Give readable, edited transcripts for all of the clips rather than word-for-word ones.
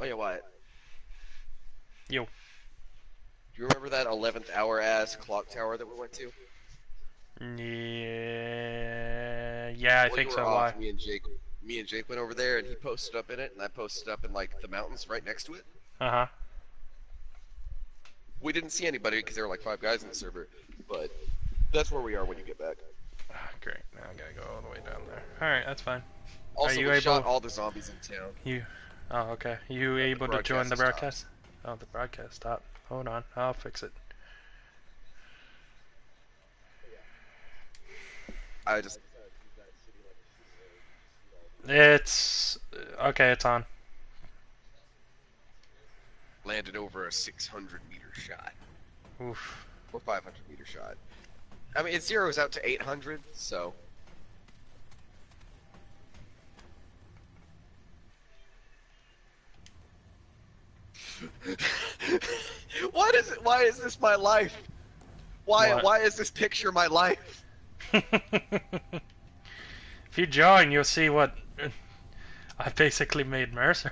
yeah, what? Yo. Do you remember that 11th hour ass clock tower that we went to? Yeah, yeah, I Well, you think were so. Why? off. Me and Jake went over there, and he posted up in it, and I posted up in like the mountains right next to it. Uh-huh. We didn't see anybody because there were like 5 guys in the server, but that's where we are when you get back. Ah, great. Now I gotta go all the way down there. Alright, that's fine. Are Also, you we shot able... all the zombies in town. You... Oh, okay. You The able to join broadcast the has stopped. broadcast? Oh, the broadcast stopped. Hold on. I'll fix it. I just It's... Okay, it's on. landed over a 600-meter shot Oof. or 500-meter shot. I mean, it zeroes out to 800, so. What is it? Why is this my life? What? Why is this picture my life? If you join, you'll see what I basically made Mercer.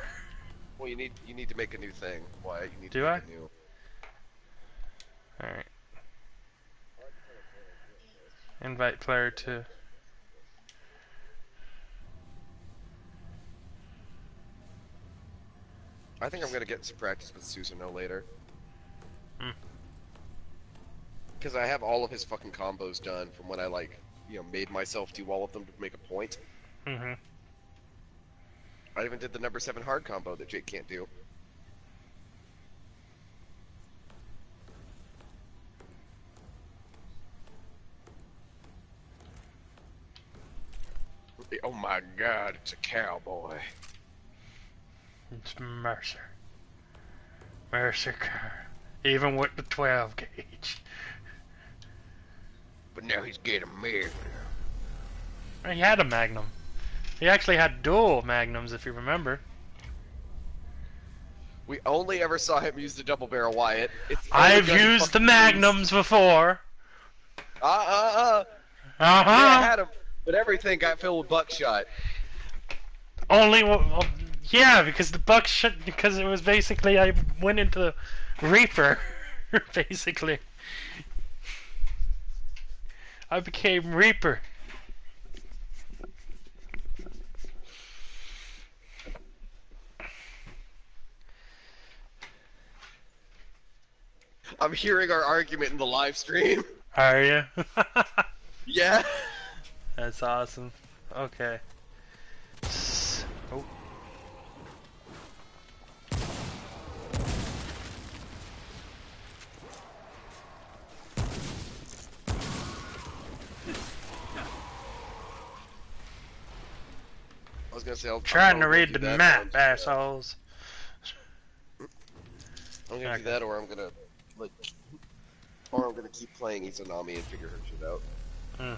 Well, you need to make a new thing. Why you need to Do make I? a new. Alright. Invite player to... I think I'm gonna get some practice with Susanoo later. Hmm. Because I have all of his fucking combos done from when I made myself do all of them to make a point. Mm-hmm. I even did the number 7 hard combo that Jake can't do. Oh my god, it's a cowboy. It's Mercer. Mercer car. Even with the 12 gauge. But now he's getting married. He had a Magnum. He actually had dual Magnums, if you remember. We only ever saw him use the double barrel Wyatt. It's the only I've gun he used the fucking used. Magnums before. Yeah, I Uh-huh. had him, but everything got filled with buckshot. Only, well, yeah, because the buckshot, because it was basically, I went into the Reaper, basically. I became Reaper. I'm hearing our argument in the live stream. Are you? Yeah. That's awesome. Okay. Oh. I was gonna say, Trying to read do the that, map, assholes. I'm gonna do that, or I'm gonna keep playing Izanami and figure her shit out. Mm.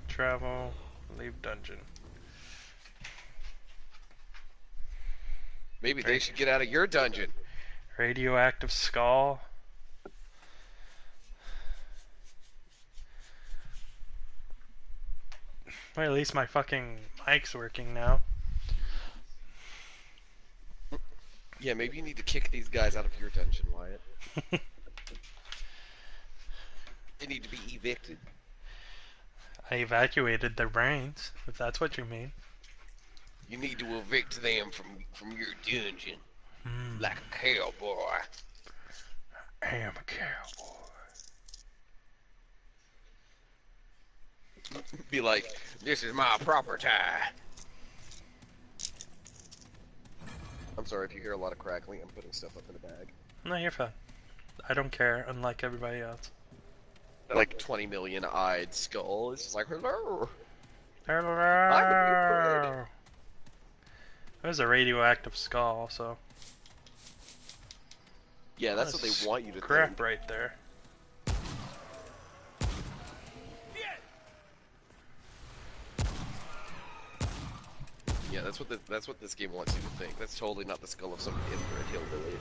Travel, leave dungeon. Maybe they should get out of your dungeon. Radioactive skull. Well, at least my fucking mic's working now. Yeah, maybe you need to kick these guys out of your dungeon, Wyatt. They need to be evicted. I evacuated their brains, if that's what you mean. You need to evict them from your dungeon. Mm. Like a cowboy. I am a cowboy. Be like, this is my property. I'm sorry if you hear a lot of crackling. I'm putting stuff up in a bag. No, you're fine. I don't care, unlike everybody else. That like 20 million eyed skull is just like, hello. Hello. There's a radioactive skull, so. Yeah, that's what they want you to Crap think. right there. Yeah, that's what this game wants you to think. That's totally not the skull of some inbred hillbilly.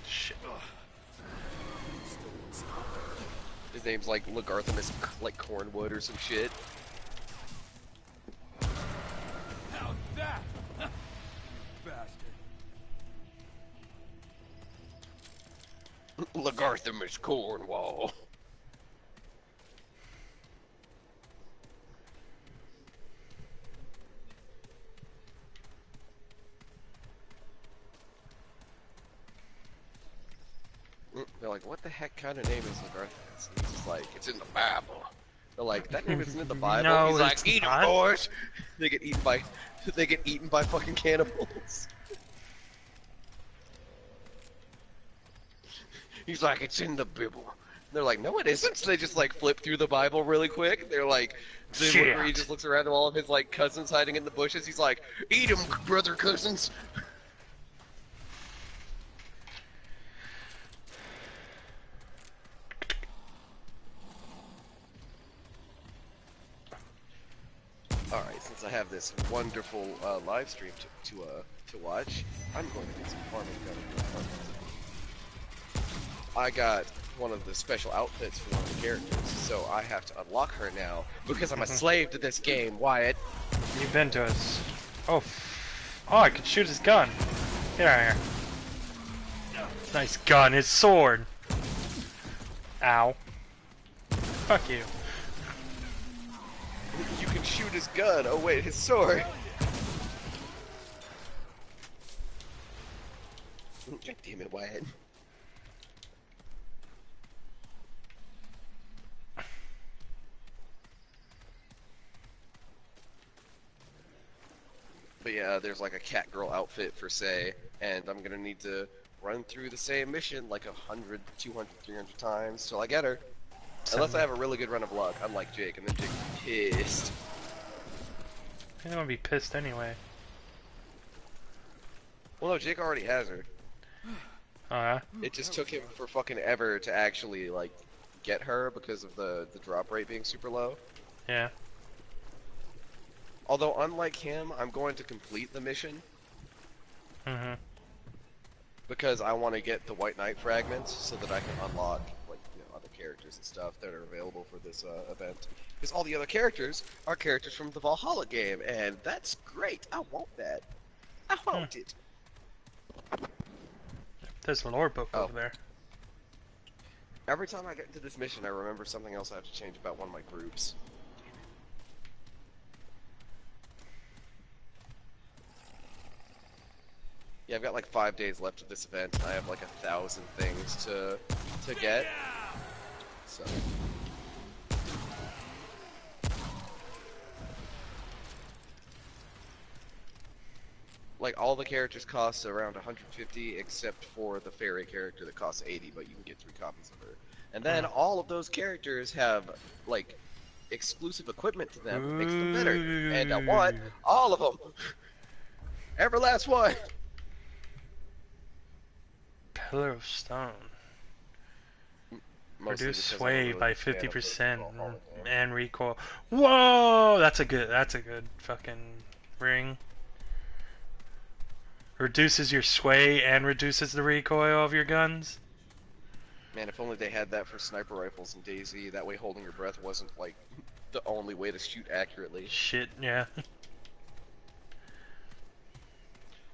Shit. His name's like Lagarthamus, like Cornwood or some shit. How's that? Bastard. Lagarthamus Cornwall. They're like, what the heck kind of name is Lagarthamus? And he's just like, it's in the Bible. They're like, that name isn't in the Bible. No, he's like, it's eat 'em, not. boys. They get eaten by fucking cannibals. He's like, it's in the Bible. They're like, no, it isn't. So they just like flip through the Bible really quick. They're like, where he just looks around at all of his like cousins hiding in the bushes. He's like, eat 'em, brother cousins. Alright, since I have this wonderful live stream to watch, I'm going to do some farming. I got one of the special outfits for one of the characters, so I have to unlock her now, because I'm a slave to this game, Wyatt. You've been to us. Oh, oh, I can shoot his gun. Get out of here. Nice gun, his sword. Ow. Fuck you. You can shoot his gun. Oh wait, his sword. God damn it, Wyatt. But yeah, there's like a cat girl outfit for Say, and I'm gonna need to run through the same mission like 100, 200, 300 times till I get her. Unless I have a really good run of luck, unlike Jake, and then Jake's pissed. I'm gonna be pissed anyway. Well, no, Jake already has her. Oh yeah? It just took him for fucking ever to actually, like, get her because of the drop rate being super low. Yeah. Although, unlike him, I'm going to complete the mission. Mm-hmm. Because I want to get the White Knight fragments so that I can unlock, like, you know, other characters and stuff that are available for this event. Because all the other characters are characters from the Valhalla game, and that's great. I want that. I want it. There's a lore book over there. Every time I get into this mission, I remember something else I have to change about one of my groups. Yeah, I've got like 5 days left of this event, and I have like 1,000 things to get. So. Like, all the characters cost around 150, except for the fairy character that costs 80, but you can get 3 copies of her. And then all of those characters have, like, exclusive equipment to them that makes them better. And I want all of them! Every last one! Pillar of Stone. Mostly Reduce because I'm sway really by big fan of the 50% Valhalla game. and recoil. Whoa! That's a good fucking ring. Reduces your sway and reduces the recoil of your guns. Man, if only they had that for sniper rifles in DayZ, that way holding your breath wasn't, like, the only way to shoot accurately. Shit, yeah.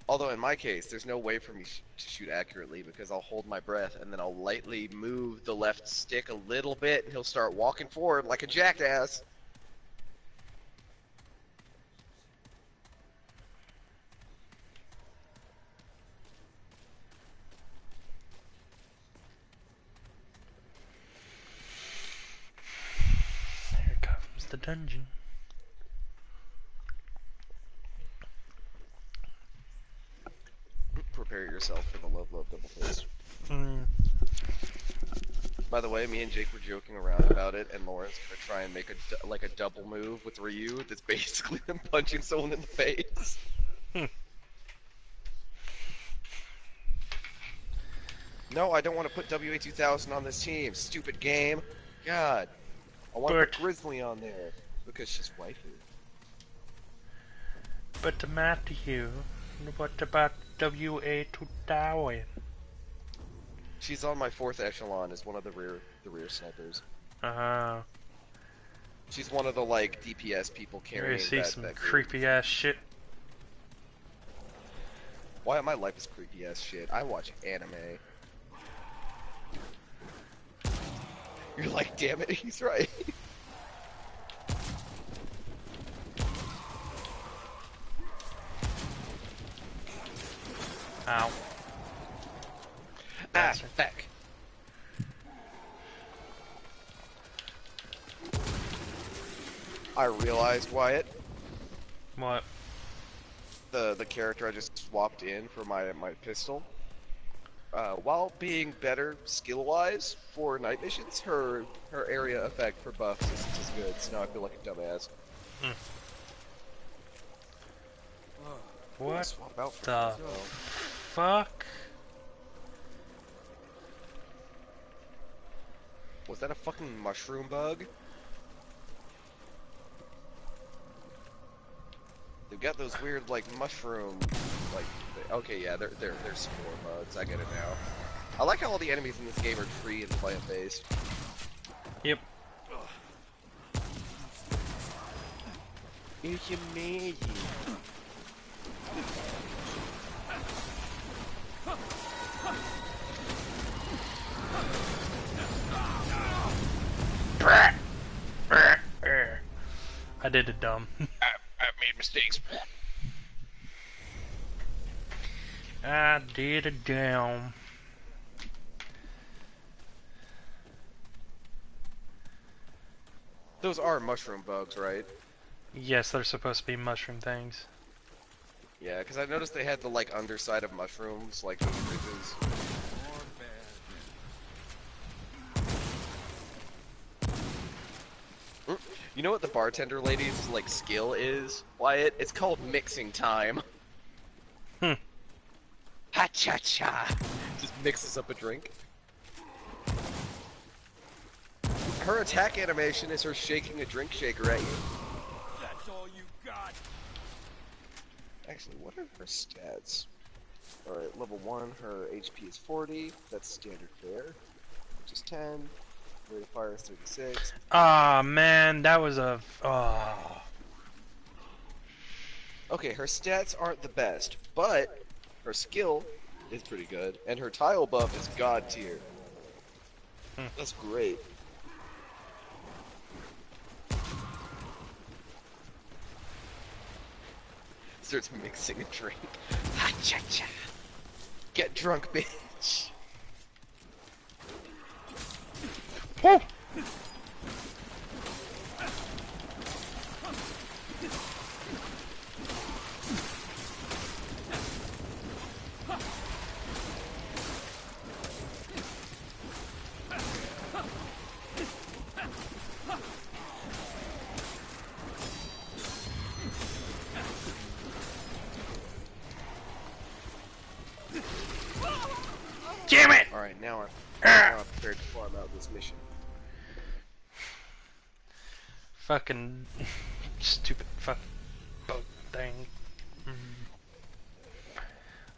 Although in my case, there's no way for me to shoot accurately because I'll hold my breath and then I'll lightly move the left stick a little bit and he'll start walking forward like a jackass. Here comes the dungeon. Prepare yourself for the love double fist. By the way, me and Jake were joking around about it, and Lauren's gonna try and make a double move with Ryu that's basically them punching someone in the face. No, I don't want to put WA2000 on this team. Stupid game. God. I want to put Grizzly on there because she's waifu. But Matthew, what about WA2000? She's on my 4th echelon as one of the rear snipers. Uh, She's one of the like DPS people here you carrying see that some group. creepy ass shit. Why my life is creepy ass shit? I watch anime. You're like, damn it, he's right. Ow. Bastard. Feck. I realized, Wyatt, What? the character I just swapped in for my pistol, while being better skill-wise for night missions, her area effect for buffs isn't as good, so now I feel like a dumbass. Mm. What What out for the fuck? Was that a fucking mushroom bug? They've got those weird, like, mushroom, like, okay, yeah, they're spore bugs, I get it now. I like how all the enemies in this game are tree and plant-based. Yep. It's amazing. I did it dumb. I've made mistakes. I did it dumb. Those are mushroom bugs, right? Yes, they're supposed to be mushroom things. Yeah, because I noticed they had the, like, underside of mushrooms, like those ridges. You know what the bartender lady's, like, skill is, Wyatt? It's called mixing time. Hmm. Ha-cha-cha! Just mixes up a drink. Her attack animation is her shaking a drink shaker at you. That's all you got. Actually, what are her stats? Alright, level 1, her HP is 40. That's standard fare. Which is 10. Rate of fire is 36. Ah, man, that was a... Oh. Okay, her stats aren't the best, but her skill is pretty good, and her tile buff is god tier. That's great. Starts mixing a drink. Ha cha cha. Get drunk, bitch. Woo! Damn it! Alright, now I'm prepared to farm out this mission. Fucking stupid fucking boat thing.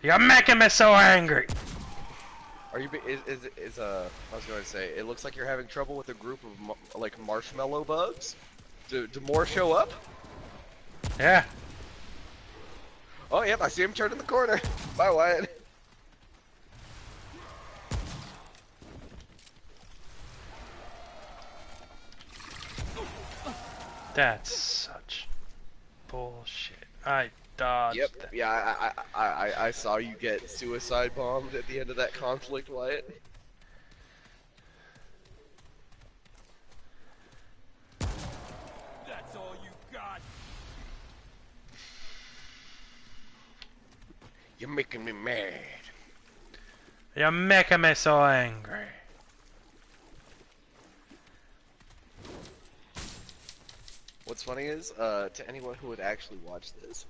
You're making me so angry. Are you? I was going to say, it looks like you're having trouble with a group of like marshmallow bugs. Do more show up? Yeah. Oh, yep, I see him turning the corner. Bye, Wyatt. That's such bullshit. I dodged Yep. that. Yeah, I saw you get suicide bombed at the end of that conflict, Wyatt. That's all you got. You're making me mad. You're making me so angry. What's funny is, to anyone who would actually watch this,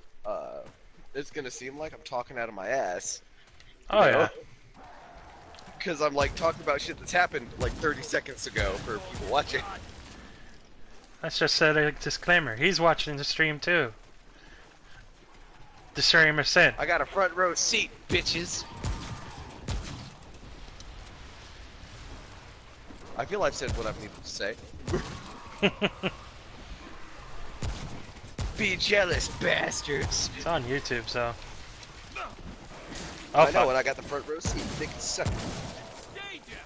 it's gonna seem like I'm talking out of my ass. Oh yeah. Because I'm like talking about shit that's happened like 30 seconds ago for people watching. Let's just set a disclaimer. He's watching the stream too. The streamer said. I got a front row seat, bitches. I feel I've said what I've needed to say. Be jealous, bastards! It's on YouTube, so. I know, and I got the front row seat. They can suck. Stay down.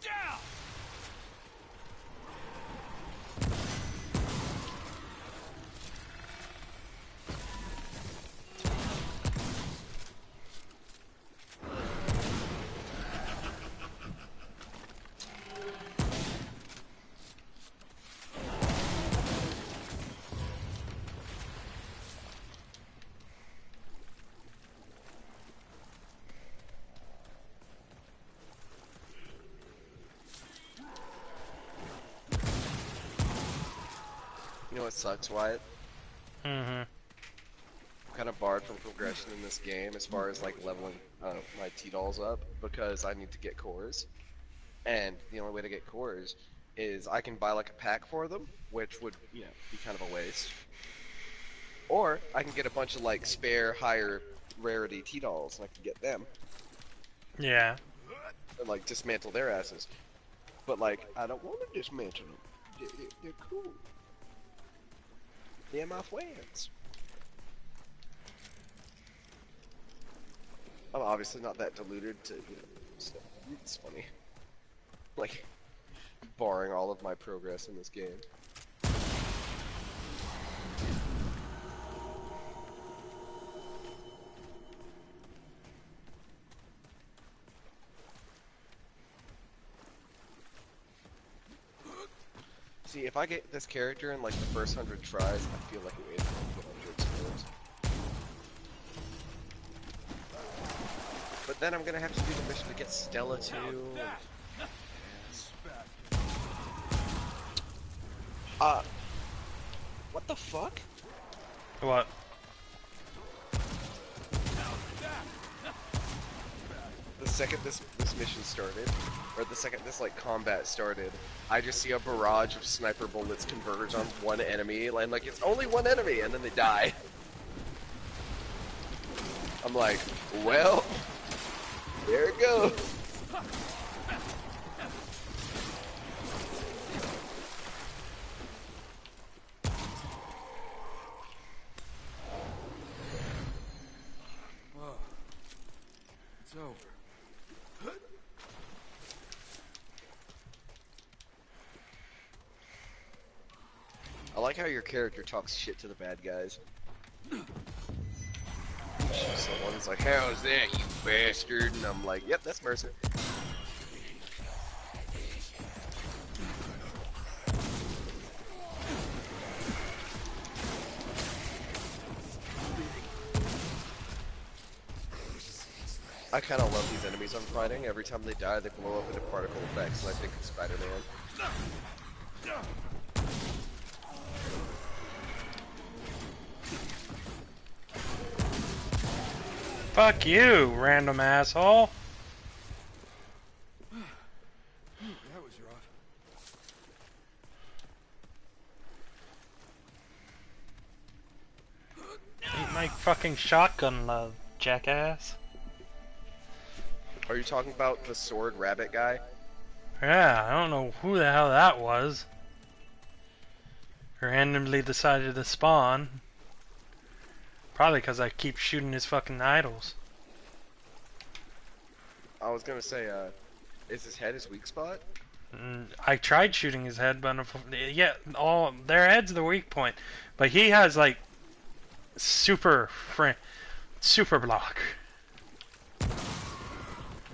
Down. You know what sucks, Wyatt? Mm-hmm. I'm kind of barred from progression in this game as far as like leveling my T-dolls up because I need to get cores. And the only way to get cores is I can buy like a pack for them, which would, you know, be kind of a waste. Or I can get a bunch of like spare higher rarity T-dolls and I can get them Yeah. and like dismantle their asses. But like, I don't want to dismantle them. They're cool. They're my friends. I'm obviously not that deluded to, you know, stuff. It's funny. Like, barring all of my progress in this game. See, if I get this character in like the first 100 tries, I feel like it is 100 scores. But then I'm gonna have to do the mission to get Stella too. Yes. What the fuck? What? The second this mission started, or the second this like combat started, I just see a barrage of sniper bullets converge on one enemy, and like it's only one enemy, and then they die. I'm like, well, there it goes. Oh, it's over. I like how your character talks shit to the bad guys. Someone's like, how's that, you bastard? And I'm like, yep, that's Mercer. I kind of love these enemies I'm fighting. Every time they die, they blow up into particle effects, and I think it's Spider-Man. Fuck you, random asshole. That was rough. Eat my fucking shotgun, love, jackass. Are you talking about the sword rabbit guy? Yeah, I don't know who the hell that was. Randomly decided to spawn. Probably because I keep shooting his fucking idols. I was gonna say, is his head his weak spot? I tried shooting his head, but yeah, all their head's the weak point. But he has like super block.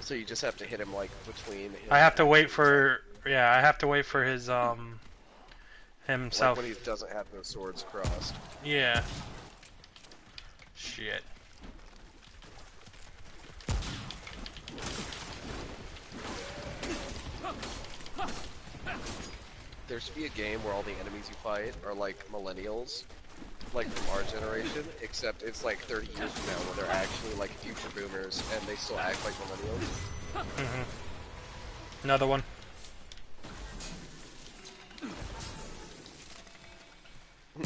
So you just have to hit him like between. I have to wait for I have to wait for his himself. Like when he doesn't have those swords crossed. Yeah. Shit. There should be a game where all the enemies you fight are like millennials, like from our generation, except it's like 30 years from now where they're actually like future boomers and they still act like millennials. Another one.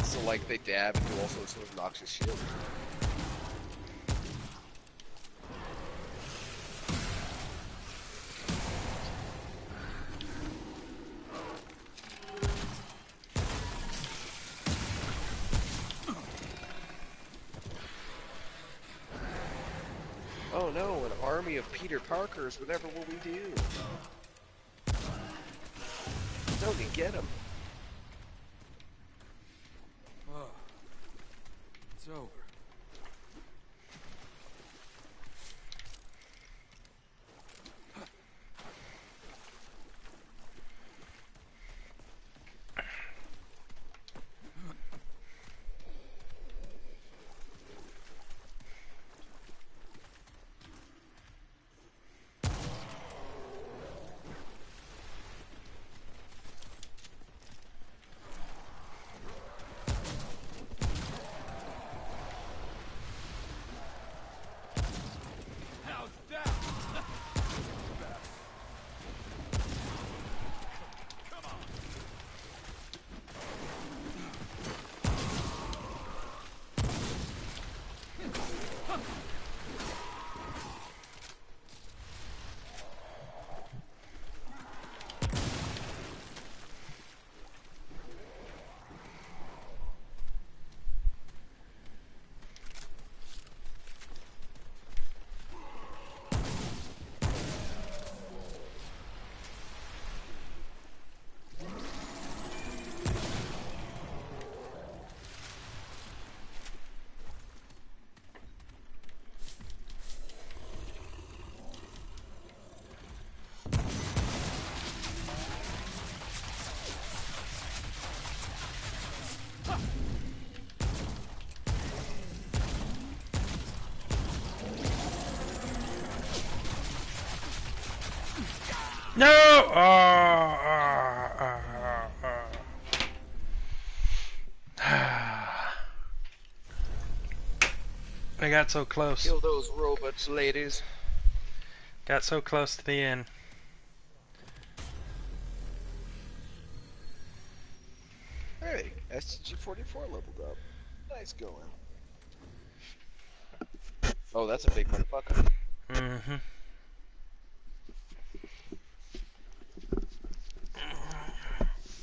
So like they dab and do all sorts of obnoxious shit. Oh no, an army of Peter Parkers. Whatever will we do? Tony, get him. Oh, it's over. How's that? Come on. No! I got so close. Kill those robots, ladies. Got so close to the end. Hey, STG-44 leveled up. Nice going. Oh, that's a big motherfucker. Mm-hmm.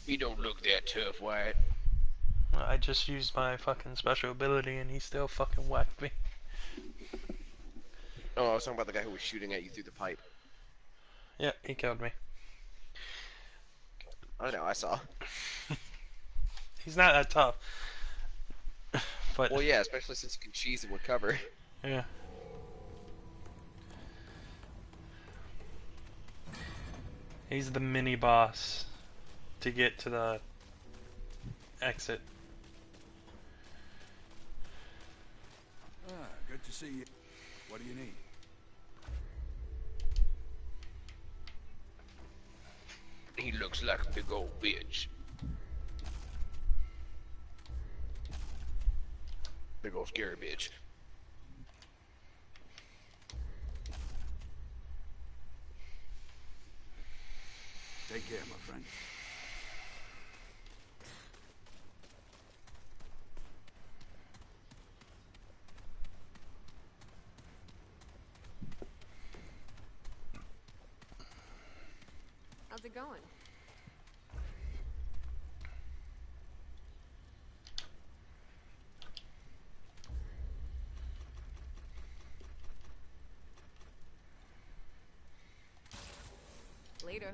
You don't look that tough, Wyatt. I just used my fucking special ability and he still fucking whacked me. Oh, I was talking about the guy who was shooting at you through the pipe. Yeah, he killed me. I know, I saw. He's not that tough. But Well, yeah, especially since you can cheese him with cover. yeah. He's the mini boss to get to the exit. Ah, good to see you. What do you need? He looks like a big old bitch. Big old scary bitch. Take care, my friend. How's it going? Later.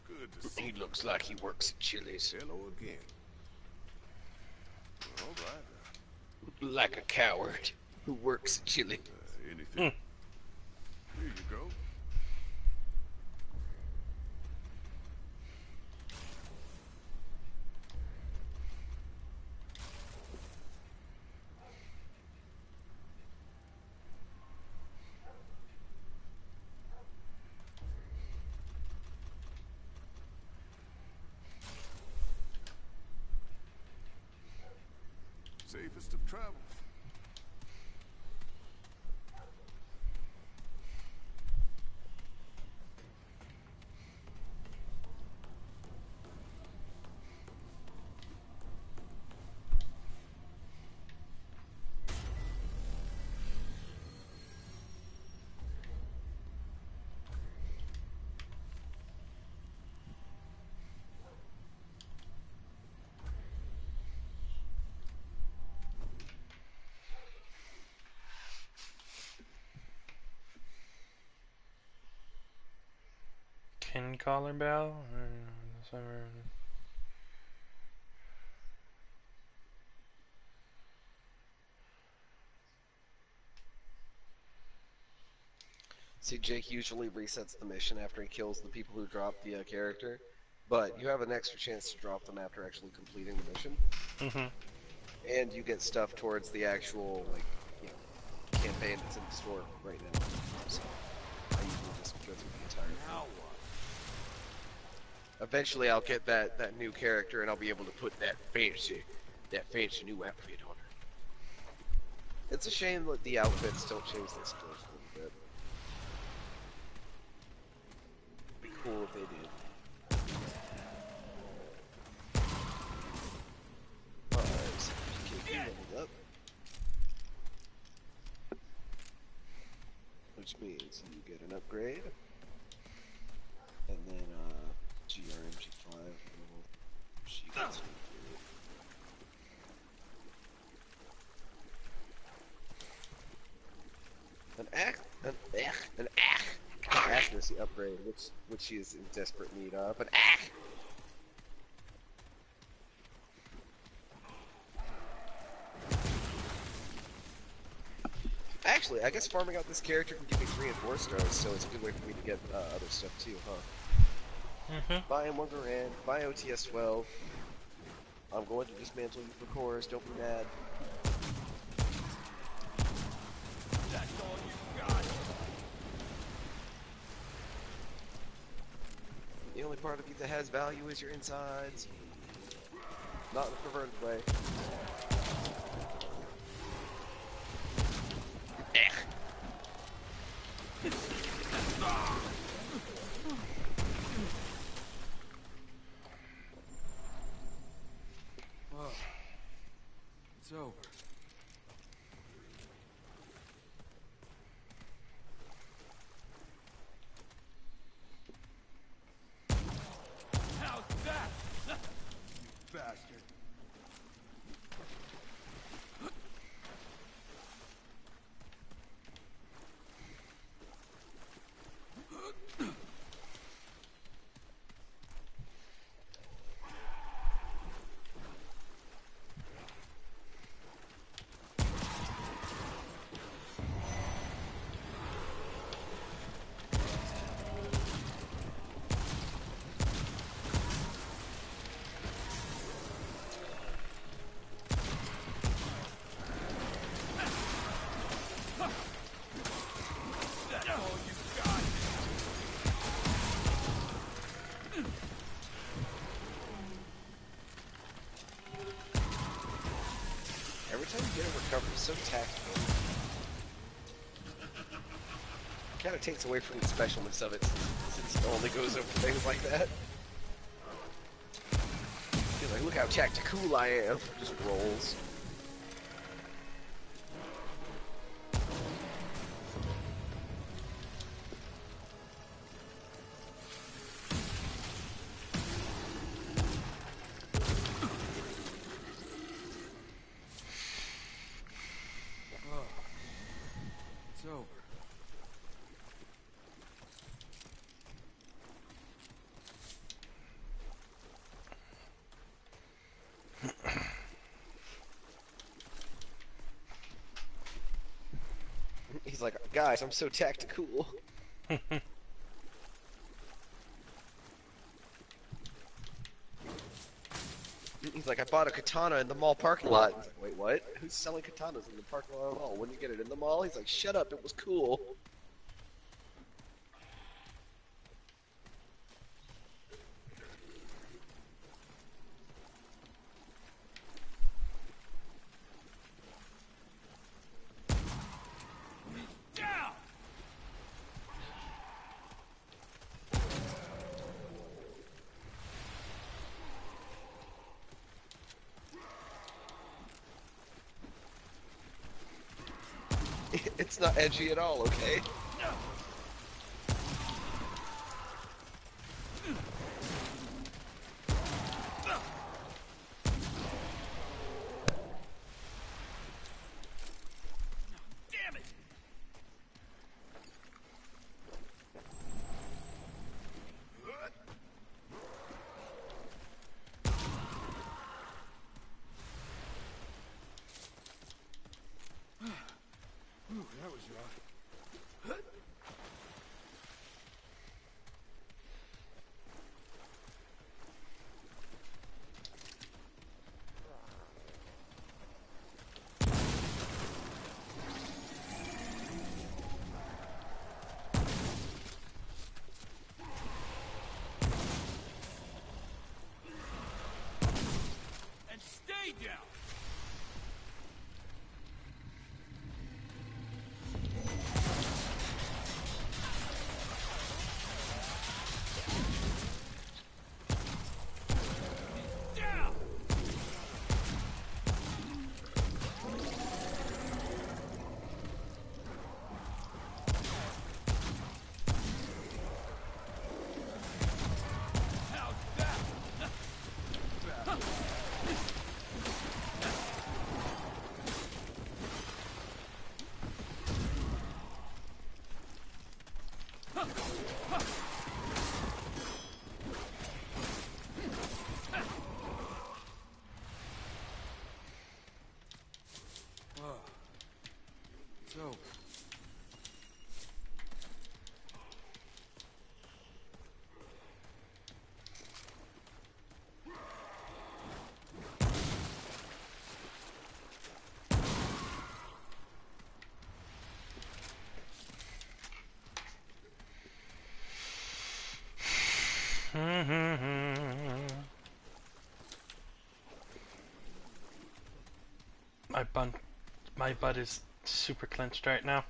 Good to see He looks like he works at Chili's. you. Hello again. All right. Like a coward who works at Chili. Anything? Here you go. Safest of travels. collar bow. See, Jake usually resets the mission after he kills the people who drop the character, but you have an extra chance to drop them after actually completing the mission, Mhm. and you get stuff towards the actual, like, you know, campaign that's in the store right now. So I usually just go through the entire Now thing. what? Eventually, I'll get that new character, and I'll be able to put that fancy new outfit on her. It's a shame that the outfits don't change their skills a little bit. Be cool if they did. Alright, so PKP leveled up. Which means you get an upgrade. And then, GRMG5 level. She gets an upgrade. An accuracy upgrade, which she is in desperate need of. An Actually, I guess farming out this character can give me 3 and 4 stars, so it's a good way for me to get other stuff too, huh? Mhm. Buy M1 Garand, buy OTS 12. I'm going to dismantle you for cores, don't be mad. That's all you got. The only part of you that has value is your insides. Not in a perverted way. Oh, it's over. How's that? You bastard. That's all you got. Every time you get a recovery, so tactical. Kind of takes away from the specialness of it, since it only goes over things like that. You're like, look how tactical I am. Just rolls. Oh, it's over. He's like, guys, I'm so tactical. He's like, I bought a katana in the mall parking lot. He's like, wait, what? Who's selling katanas in the parking lot of the mall? When you get it in the mall? He's like, shut up, it was cool. Down! It's not edgy at all, okay? Damn it! My bun, my butt is super clenched right now.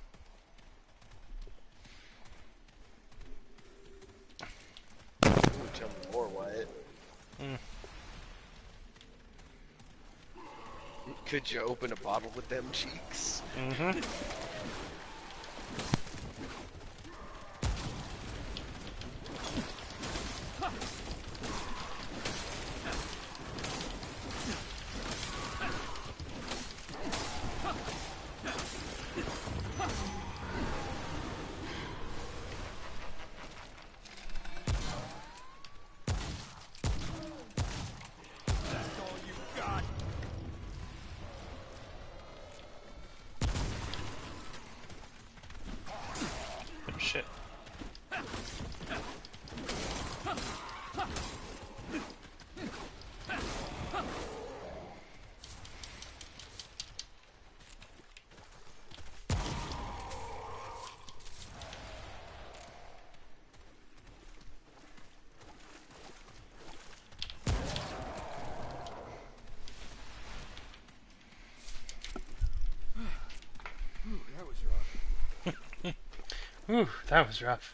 Ooh, tell me more, Wyatt. Mm. Could you open a bottle with them cheeks? Mm-hmm. That's all you got. Oh, shit. Ooh, that was rough. Ooh, that was rough.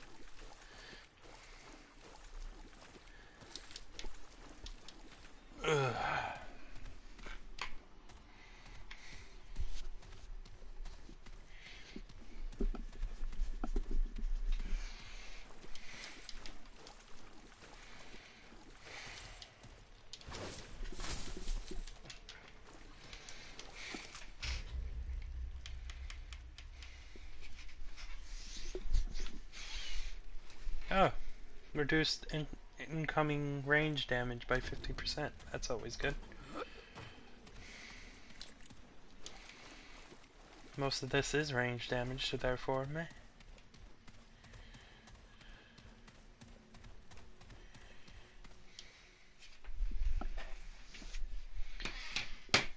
Ugh. Oh, reduced incoming range damage by 50%. That's always good. Most of this is range damage, so therefore, meh.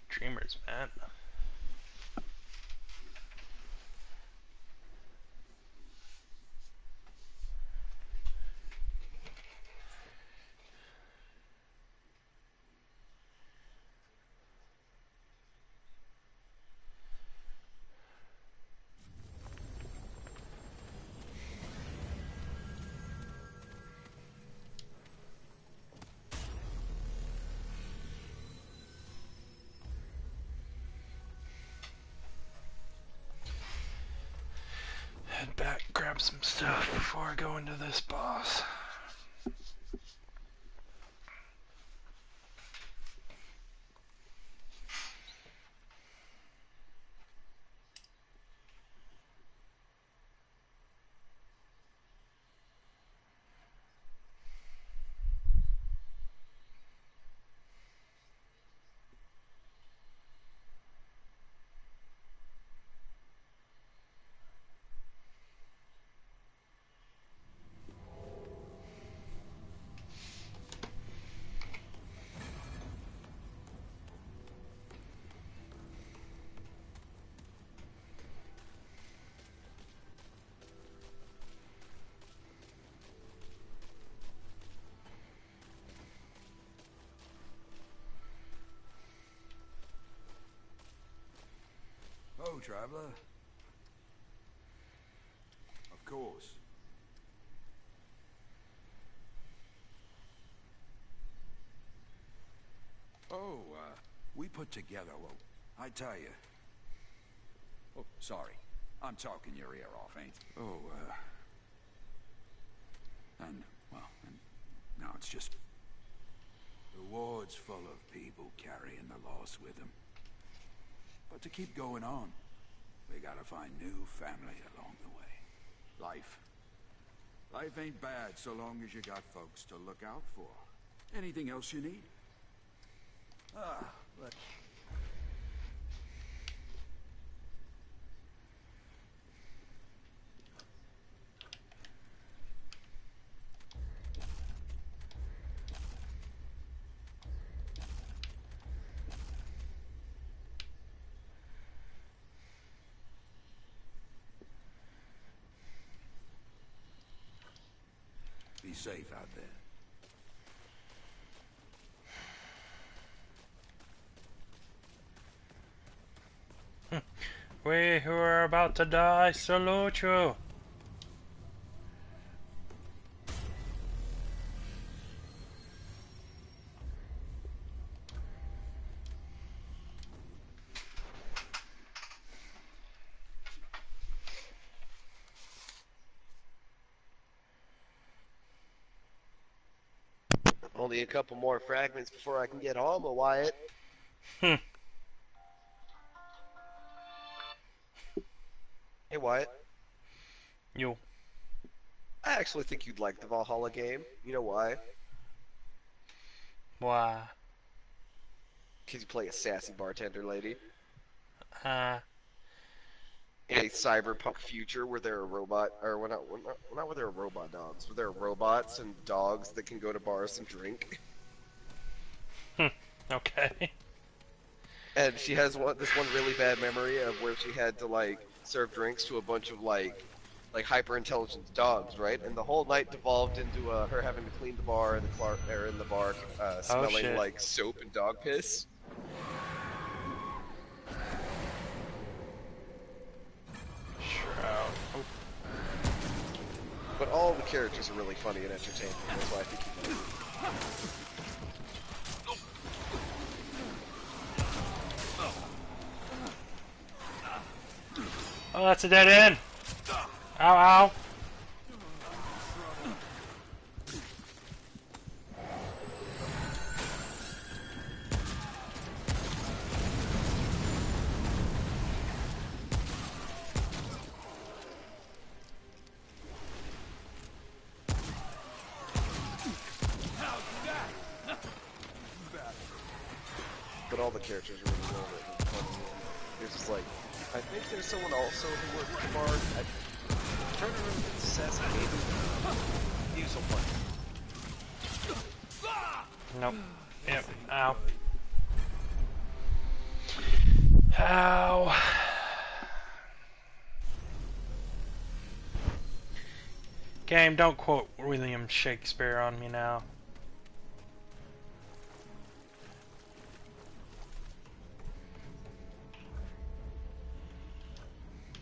Dreamers, man. Head back, grab some stuff before I go into this boss. Oh, traveler. Of course. Oh, we put together, well, I tell you. Oh, sorry. I'm talking your ear off, ain't? Oh, and now it's just... The ward's full of people carrying the loss with them. But to keep going on, we gotta find new family along the way. Life ain't bad so long as you got folks to look out for. Anything else you need? But... Be safe out there. We who are about to die salute you. Only a couple more fragments before I can get home, Wyatt. Hey, Wyatt. You. I actually think you'd like the Valhalla game. You know why? Why? Because you play a sassy bartender lady. Uh, In a cyberpunk future where there are robot, or not where there are robot dogs, where there are robots and dogs that can go to bars and drink. okay. And she has this one really bad memory of where she had to like serve drinks to a bunch of like hyper intelligent dogs, right? And the whole night devolved into her having to clean the bar and in the bar Oh smelling shit. like soap and dog piss. Shroud. Oh, But all the characters are really funny and entertaining. That's why I think you like it. oh, that's a dead end. Ow, ow. But all the characters are really well written and funny. And it's just like, I think there's someone also who worked at the bar. I'm trying to remember if it's Sassy Baby. He was so funny. Nope. Yep. Ow. Ow. Game, don't quote William Shakespeare on me now.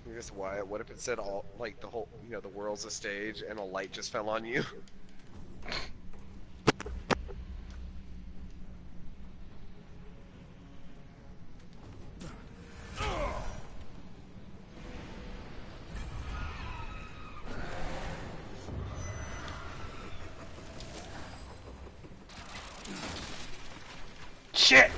I guess why? What if it said all like the whole, the world's a stage and a light just fell on you? Shit!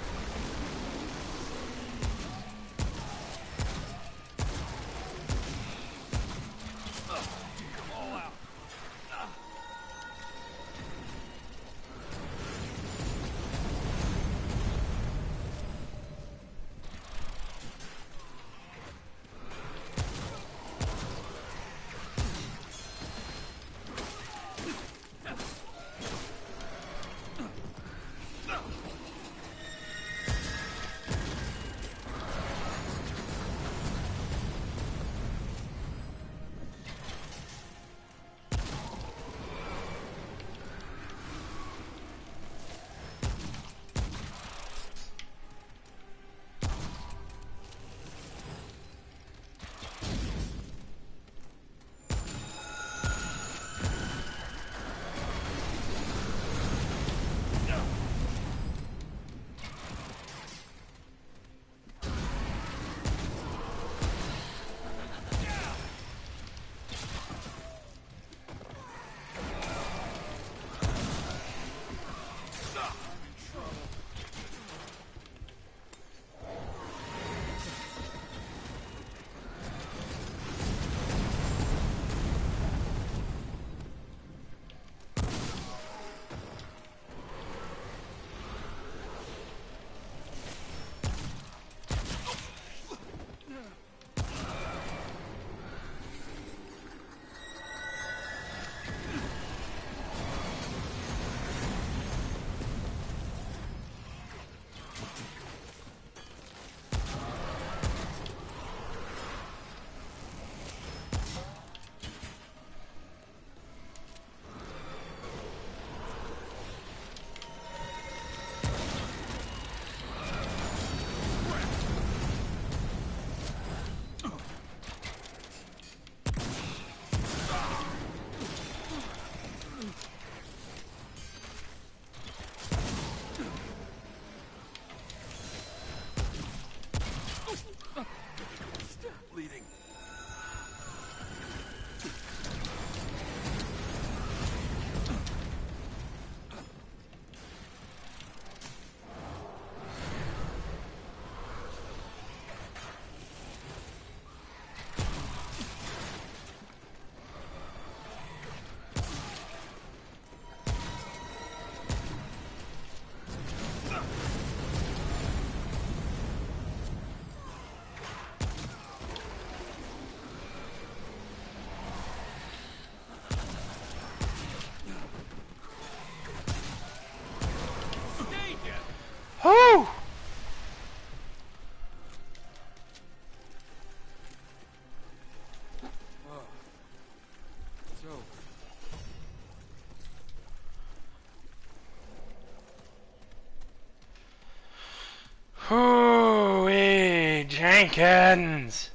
Whew! Oh, it's over. Hooey Jenkins!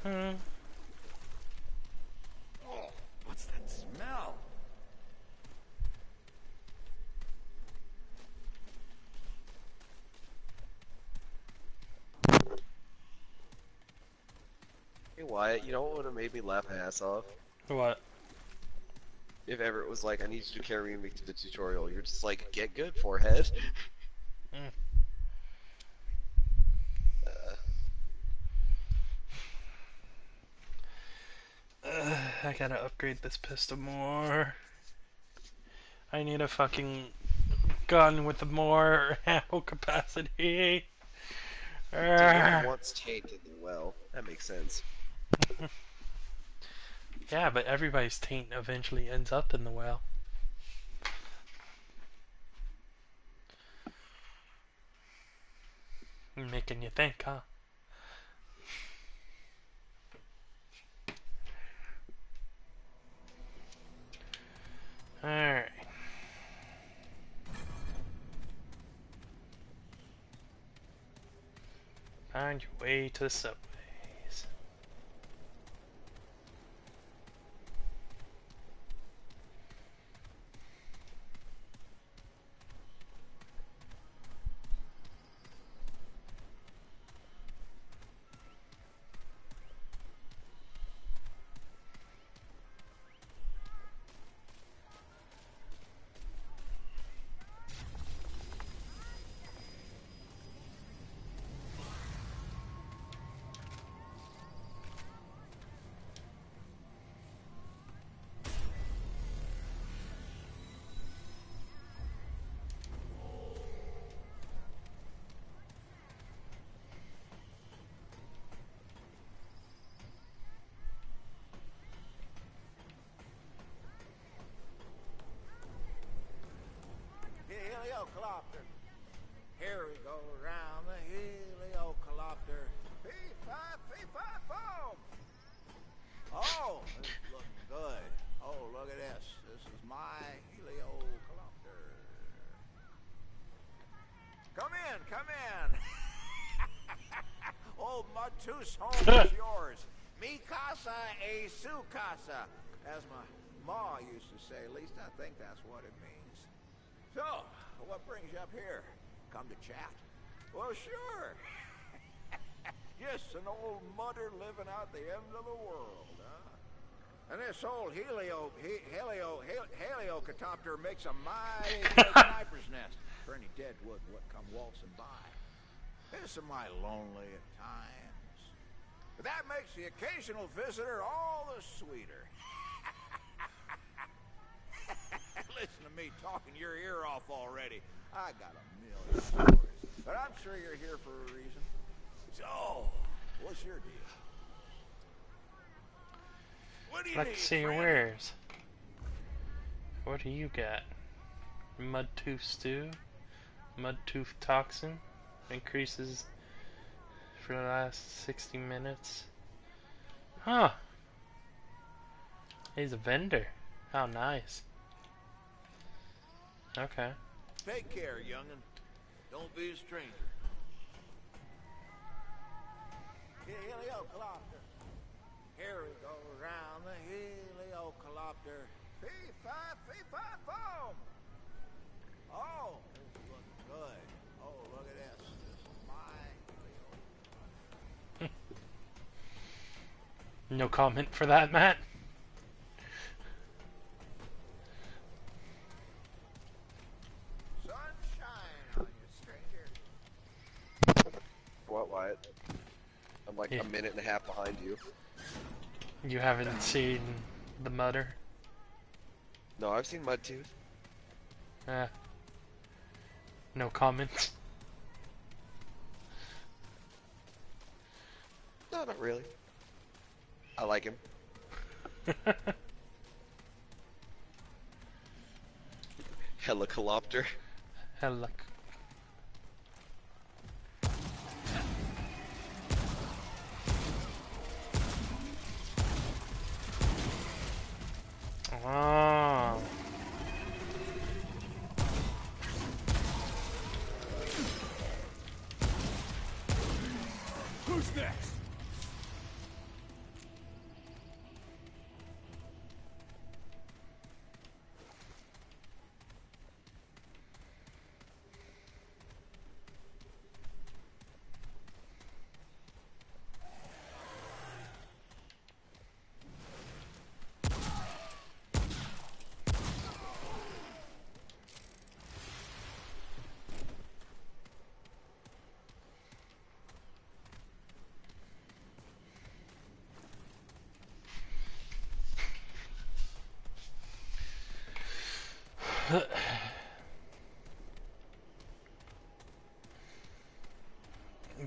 Mm-hmm. Oh, what's that smell? Hey Wyatt, you know what would have made me laugh my ass off? What? If Everett was like, I need you to carry me to the tutorial. You're just like, get good, forehead. Mm. I gotta upgrade this pistol more. I need a fucking gun with more ammo capacity. Derek Urgh. wants Tate in the well. That makes sense. Yeah, but everybody's taint eventually ends up in the well. Making you think, huh? Alright. Find your way to the subways. Heliocopter. Here we go around the heliocopter. Fee-fi-fee-fi-foam. Oh, this is looking good. Oh, look at this. This is my heliocopter. Come in, come in. Old Mudtooth's home is yours. Mi casa e su casa. As my ma used to say, at least I think that's what it means. So, what brings you up here? Come to chat? Well, sure. Just an old mudder living out the end of the world, huh? And this old heliocopter makes a mighty big sniper's nest for any dead wood what come waltzing by. This is my lonely at times. But that makes the occasional visitor all the sweeter. Listen to me talking your ear off already. I got a million stories. But I'm sure you're here for a reason. So, what's your deal? What do you Let's need, see your friend? wares. What do you got? Mudtooth stew? Mudtooth toxin? Increases for the last 60 minutes. Huh. He's a vendor. How nice. Okay. Take care, young'un. Don't be a stranger. Heliocopter. Here we go around the heliocopter. Fee-fi-fee-fi-foam. Oh, this is looking good. Oh, look at this. No comment for that, Matt. Sunshine on you, stranger. What, Wyatt? I'm like Yeah. a minute and a half behind you. You haven't seen the mutter? No, I've seen Mudtooth. Uh, no comment. No, not really. I like him. Helicopter. Hell, oh. Who's next?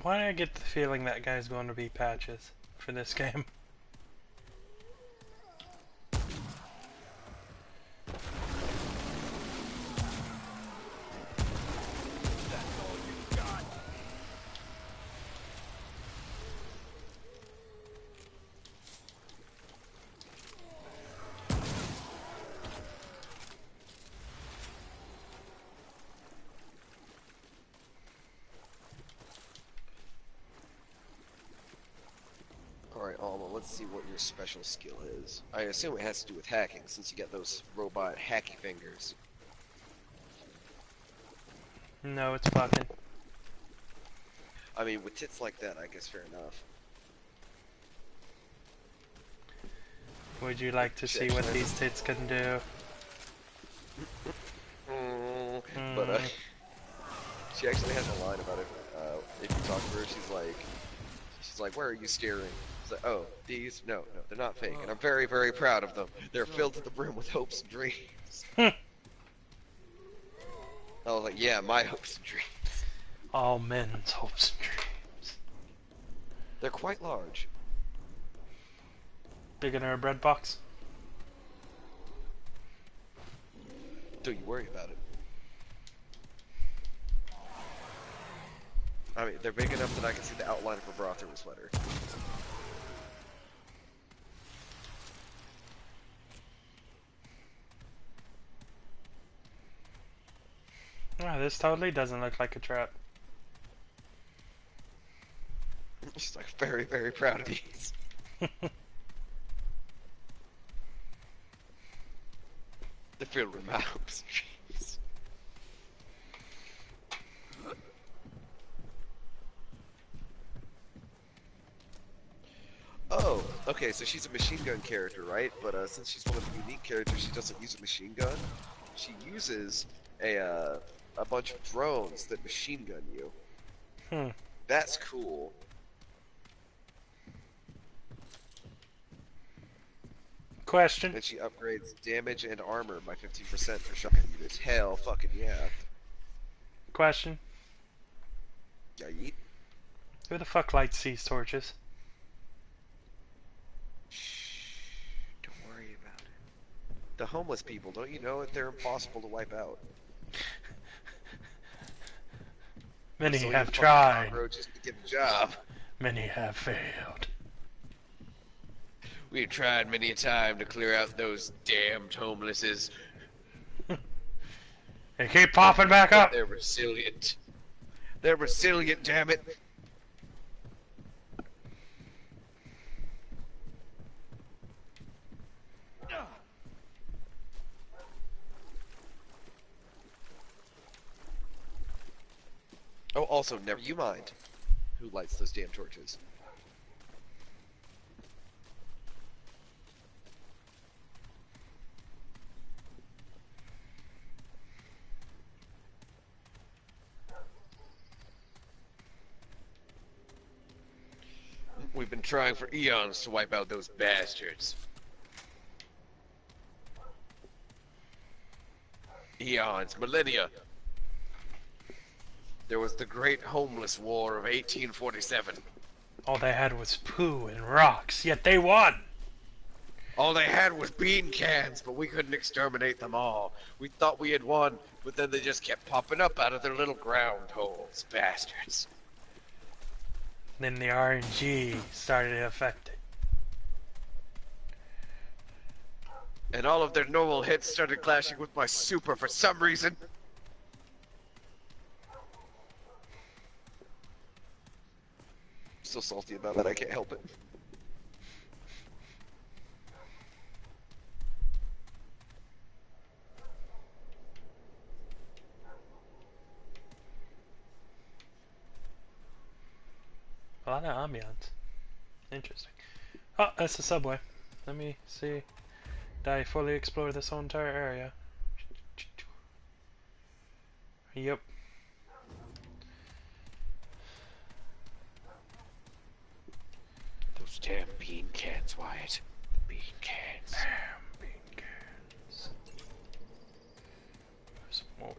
Why do I get the feeling that guy's going to be Patches for this game? That's all you got. Alright, Alma, let's see what your special skill is. I assume it has to do with hacking, since you get those robot hacky fingers. No, it's fucking. I mean, with tits like that, I guess fair enough. Would you like to see what these tits can do? But, she actually has a line about it. If you talk to her, she's like, where are you steering? She's like, oh, these? No, they're not fake, and I'm very, very proud of them. They're filled to the brim with hopes and dreams. I was like, yeah, my hopes and dreams. All men's hopes and dreams. They're quite large. Bigger than a bread box? Don't you worry about it. I mean, they're big enough that I can see the outline of her bra through a sweater. Wow, this totally doesn't look like a trap. She's like, very, very proud of these. They're filled with my hopes and dreams. Oh, okay, so she's a machine gun character, right? But since she's one of the unique characters, she doesn't use a machine gun. She uses a bunch of drones that machine gun you. That's cool. Question. And she upgrades damage and armor by 15% for shotgun units. Hell fucking yeah. Question. Yeah, yeet. Who the fuck lights these torches? Shh. Don't worry about it. The homeless people, don't you know that they're impossible to wipe out? Many So have fucking tried. cockroaches to get the job. Many have failed. We've tried many a time to clear out those damned homelesses. They keep popping back But up. they're resilient. They're resilient, damn it. Oh, also, never you mind who lights those damn torches. We've been trying for eons to wipe out those bastards. Eons, millennia. There was the Great Homeless War of 1847. All they had was poo and rocks, yet they won! All they had was bean cans, but we couldn't exterminate them all. We thought we had won, but then they just kept popping up out of their little ground holes. Bastards. Then the RNG started to affect it. And all of their normal hits started clashing with my super for some reason. Still salty about that, I can't help it. A lot of ambiance. Interesting. Oh, that's the subway. Let me see. Did I fully explore this whole entire area? Yep. Those damn bean cans, Wyatt. Bean cans. Damn bean cans. There's more.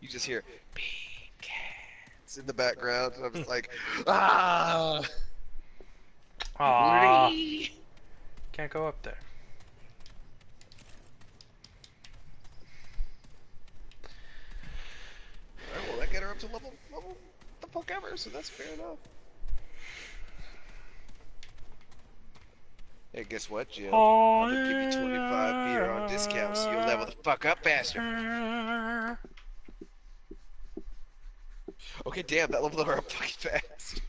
You just hear bean cans in the background, and I'm just like, ah! Aww. Can't go up there. Alright, well, that get her up to level the fuck ever, so that's fair enough. Hey, guess what, Jim? I'm gonna give you 25 beer on discount, so you'll level the fuck up faster. Okay, damn, that leveled her up fucking fast.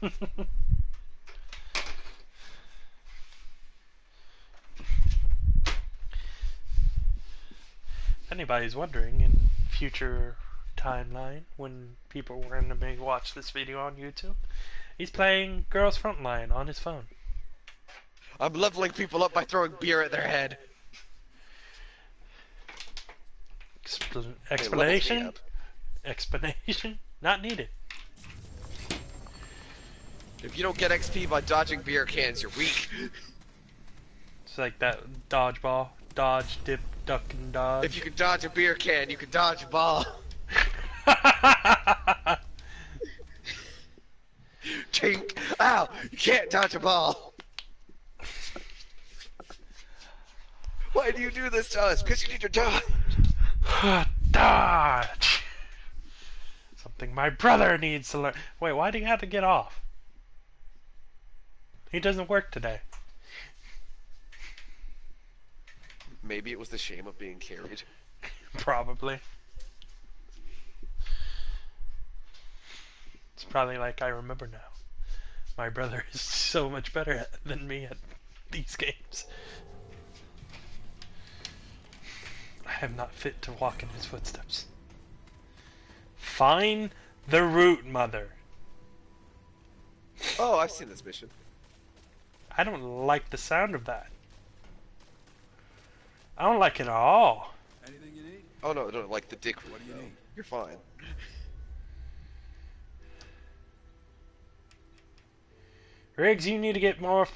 If anybody's wondering, in future timeline, when people were gonna maybe watch this video on YouTube, he's playing Girls Frontline on his phone. I'm leveling people up by throwing beer at their head. Explanation? Explanation? Not needed. If you don't get XP by dodging beer cans, you're weak. It's like that dodgeball. Dodge, dip, duck, and dodge. If you can dodge a beer can, you can dodge a ball. Tink! Ow! You can't dodge a ball! Why do you do this to us? Because you need to dodge! Dodge! Something my brother needs to learn. Wait, why do you have to get off? He doesn't work today. Maybe it was the shame of being carried. Probably. It's probably like, I remember now. My brother is so much better than me at these games. I am not fit to walk in his footsteps. Find the root, mother. Oh, I've seen this mission. I don't like the sound of that. I don't like it at all. Anything you need? Oh no, no, like the dick root, What do you though. need? You're fine. Riggs, you need to get more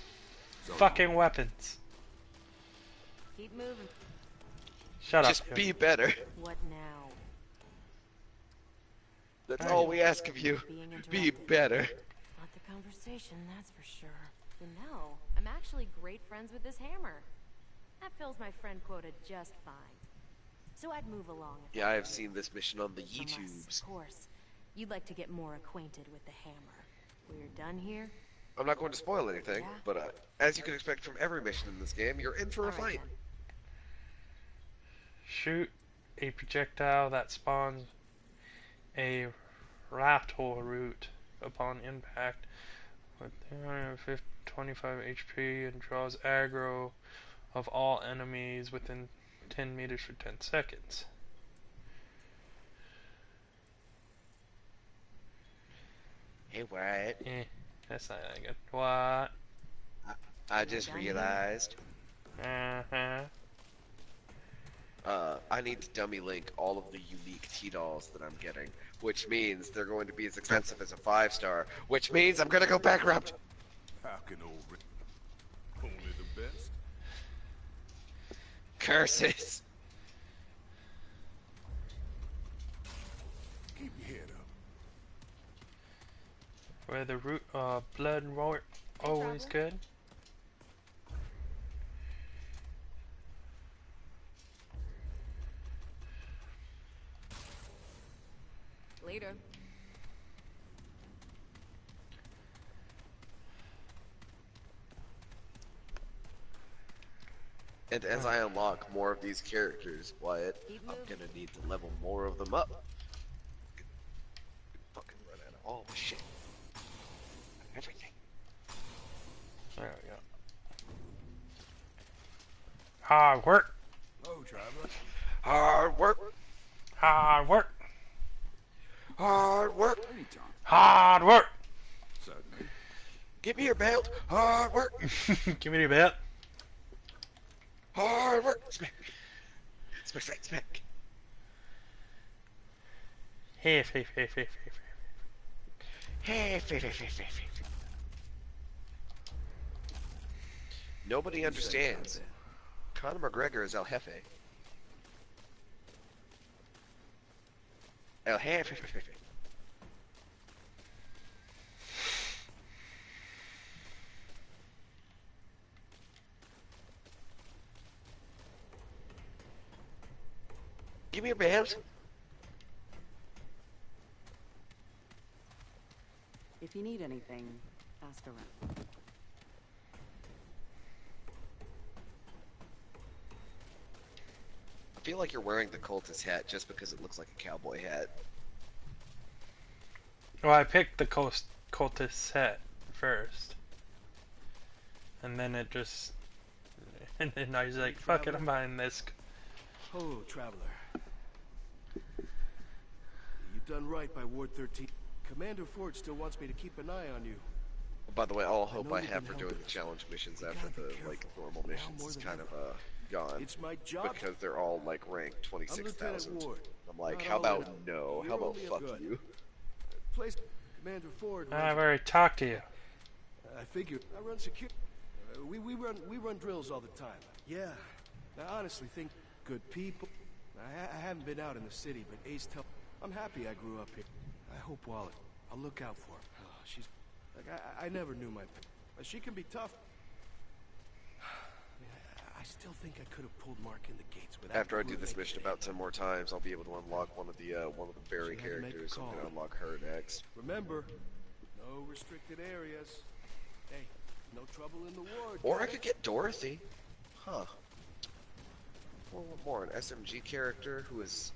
fucking weapons. Keep moving. Shut Just up. be better. What now? That's Alright. all we ask of you. Being Be interrupted. better. Not the conversation, that's for sure. You know, I'm actually great friends with this hammer. That fills my friend quota just fine. So I'd move along if Yeah, I I have could. seen this mission on the Unless, YouTubes. of course, you'd like to get more acquainted with the hammer. We're done here? I'm not going to spoil anything, Yeah. but as you can expect from every mission in this game, you're in for a All right, fight. then. Shoot a projectile that spawns a rattle root upon impact with 25 HP and draws aggro of all enemies within 10 meters for 10 seconds. Hey, Wyatt. That's not that good. What? I just realized Uh-huh. I need to dummy link all of the unique T-dolls that I'm getting, which means they're going to be as expensive as a 5-star, which means I'm gonna go bankrupt. How can old only the best? Curses. Keep your head up. Where the root, blood and roar always good. Later. And as I unlock more of these characters, Wyatt, I'm gonna need to level more of them up. Fucking run out of all the shit. Everything. There we go. Hard work. Oh, traveler. Hard work. Hard work. Hard work. Anytime. Hard work. Certainly. Give me your belt. Hard work. Give me the belt. Hard work. Smack. Smack, smack, smack. Hey. Hey, Nobody understands. Conor McGregor is El Jefe. El Jefe. Give me your belt. If you need anything, ask around. I feel like you're wearing the cultist hat just because it looks like a cowboy hat. Well, I picked the cultist hat first. And then it just... And then I was like, fuck it, I'm buying this. Oh, traveler. You've done right by Ward 13. Commander Ford still wants me to keep an eye on you. By the way, all hope know I you've have been for doing helping the us. challenge missions You after gotta be the careful. normal Now missions more is than kind of ever. gone It's my job. because they're all like ranked I'm Lieutenant 26,000. Ward. I'm like, Not how all about in. no? How You're about only a fuck good. you? Place Commander Ford. I've runs- already talked to you. I figured. I run security. We run drills all the time. Yeah. I honestly think good people. I haven't been out in the city, but Ace tell. I'm happy I grew up here. I hope Wallet. I'll look out for her. Oh, she's like I never knew my. She can be tough. I still think I could have pulled Mark in the gates without. After I do this mission about 10 more times, I'll be able to unlock one of the Barry She had to make a characters. I'm call. gonna unlock her next. Remember, no restricted areas. Hey, no trouble in the ward. Or I got could it? get Dorothy. Huh. Or what more? An SMG character who is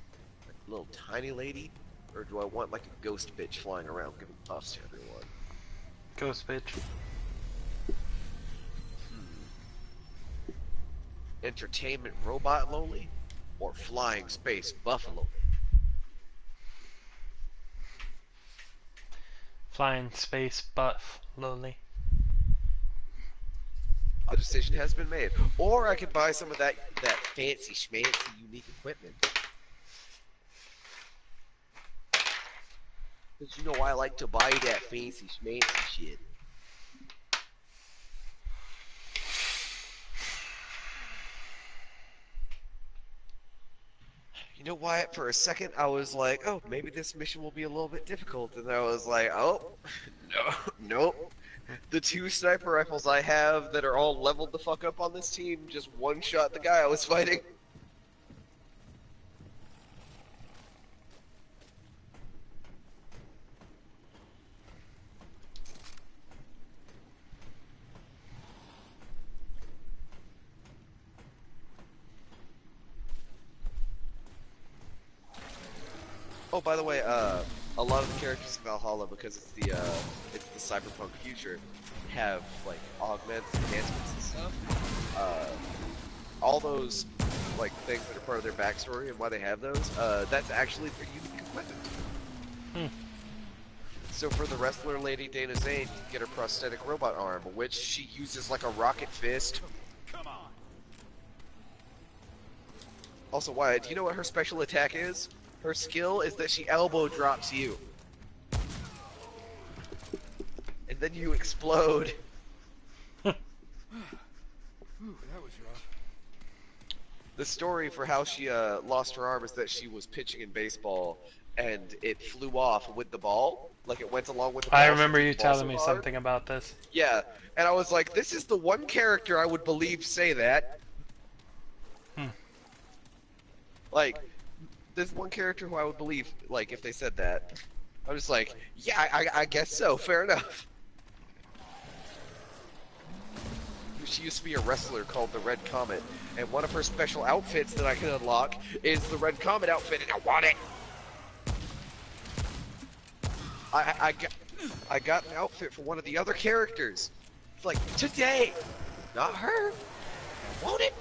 like a little tiny lady? Or do I want like a ghost bitch flying around giving puffs to everyone? Ghost bitch. Entertainment robot loli? Or flying space buffalo? Flying space buff. Lowly. A decision has been made. Or I could buy some of that fancy schmancy unique equipment. Cause you know I like to buy that fancy schmancy shit. You know, Wyatt, for a second I was like, oh, maybe this mission will be a little bit difficult, and I was like, oh, no, nope. The 2 sniper rifles I have that are all leveled the fuck up on this team just one-shot the guy I was fighting. Oh, by the way, a lot of the characters in Valhalla, because it's the cyberpunk future, have like augments, enhancements, and stuff. All those like things that are part of their backstory and why they have those. That's actually their unique equipment. So for the wrestler lady Dana Zane, you can get her prosthetic robot arm, which she uses like a rocket fist. Come on. Also, Wyatt, do you know what her special attack is? Her skill is that she elbow drops you. And then you explode. Whew, that was rough. The story for how she lost her arm is that she was pitching in baseball and it flew off with the ball. Like it went along with the I ball. She remember threw you the ball telling so me hard. something about this. Yeah, and I was like, this is the one character I would believe say that. Hmm. Like, there's one character who I would believe, like, if they said that. I was like, yeah, I guess so. Fair enough. She used to be a wrestler called the Red Comet, and one of her special outfits that I can unlock is the Red Comet outfit, and I want it. I got an outfit for one of the other characters. It's like, today! Not her! I want it!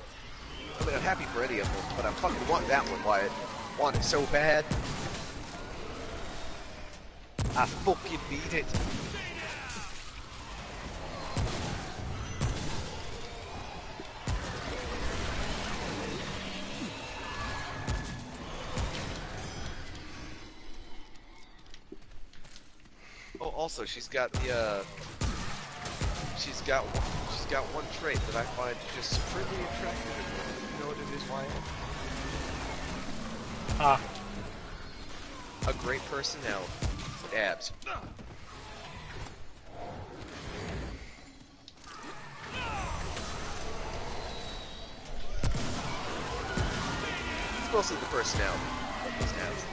I mean, I'm happy for any of them, but I fucking want that one, Wyatt. I want it so bad. I fucking need it. Oh, also, she's got the, she's got one trait that I find just supremely attractive in her. You know what it is, Wyatt? Ah. A great personality. Abs. It's mostly the personality of those abs.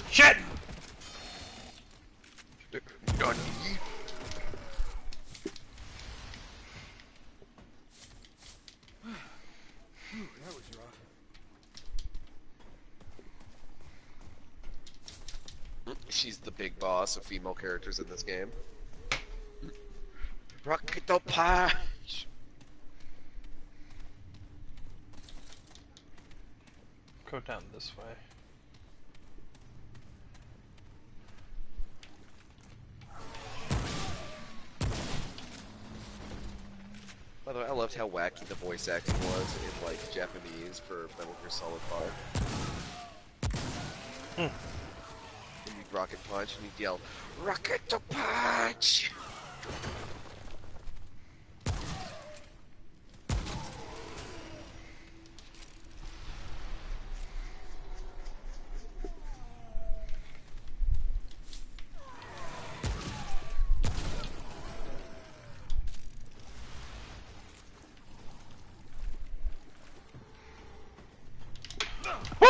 Shit! Nani? Whew, that was rough. She's the big boss of female characters in this game. Rocket the punch! Go down this way. By the way, I loved how wacky the voice acting was in, like, Japanese for Metal Gear Solid 5. When you'd rocket punch and you'd yell, Rocket the punch! Woo!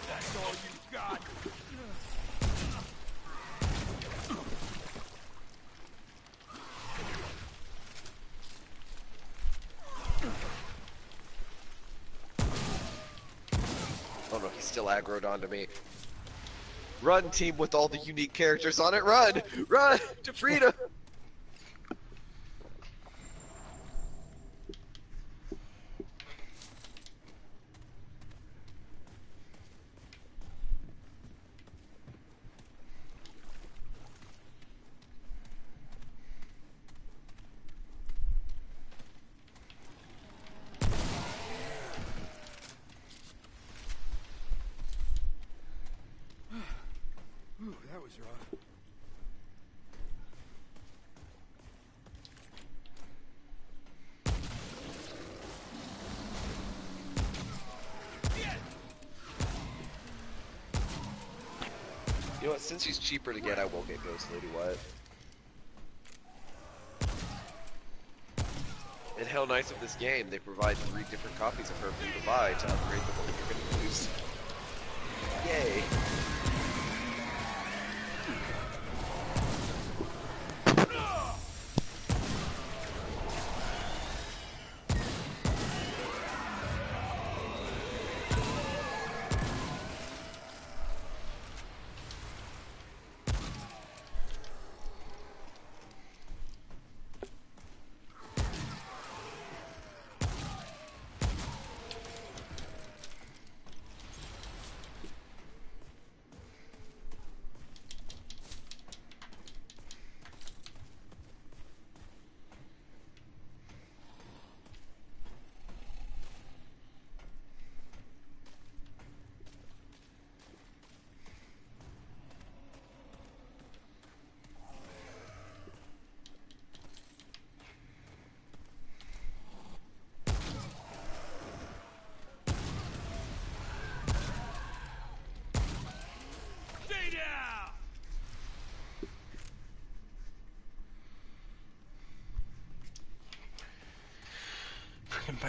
That's all you got. Oh no, he's still aggroed onto me. Run, team with all the unique characters on it, run! Run! To freedom! Whew, that was rough. You know what, since she's cheaper to get, I will get Ghost Lady Wyatt. And how nice of this game, they provide 3 different copies of her for you to buy to upgrade the one that you're going to use. Yay!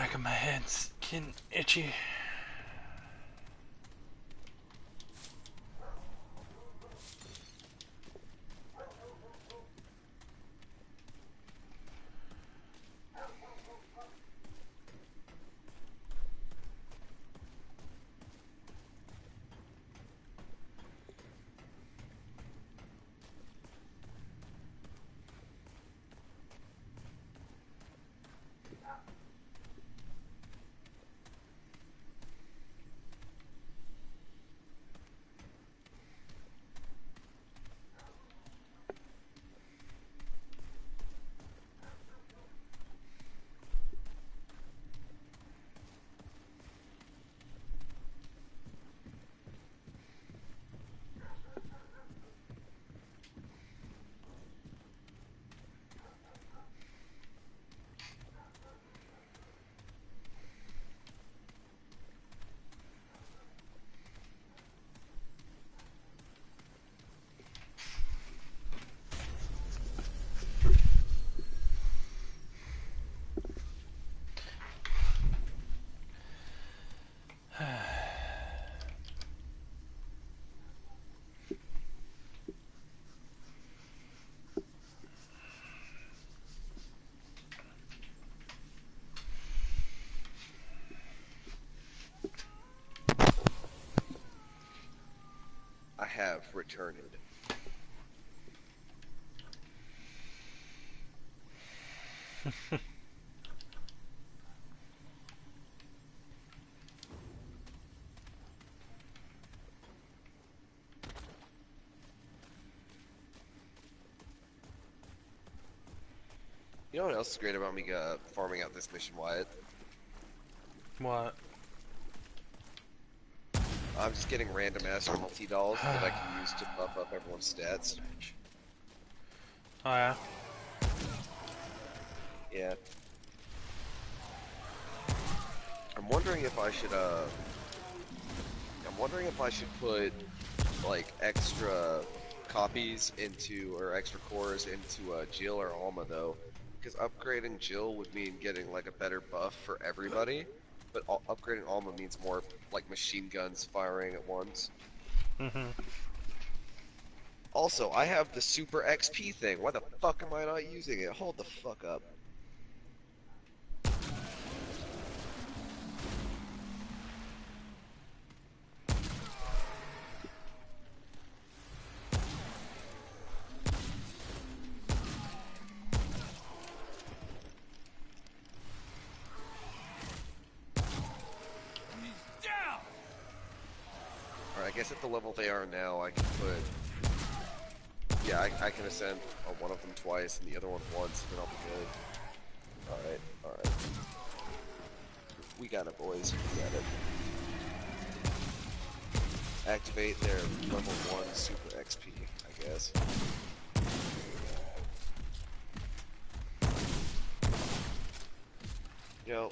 back of my head's getting itchy. I have returned. You know what else is great about me farming out this mission, Wyatt? What? I'm just getting random ass multi dolls that I can use to buff up everyone's stats. Oh yeah? Yeah. I'm wondering if I should put like extra copies into, or extra cores into Jill or Alma though, because upgrading Jill would mean getting like a better buff for everybody, but upgrading Alma means more like machine guns firing at once. Mm-hmm. Also, I have the super XP thing. Why the fuck am I not using it? Hold the fuck up. Alright, I guess at the level they are now, I can put... Yeah, I can ascend on one of them twice and the other one once, and then I'll be good. Alright, alright. We got it, boys. We got it. Activate their level 1 super XP, I guess. Yo,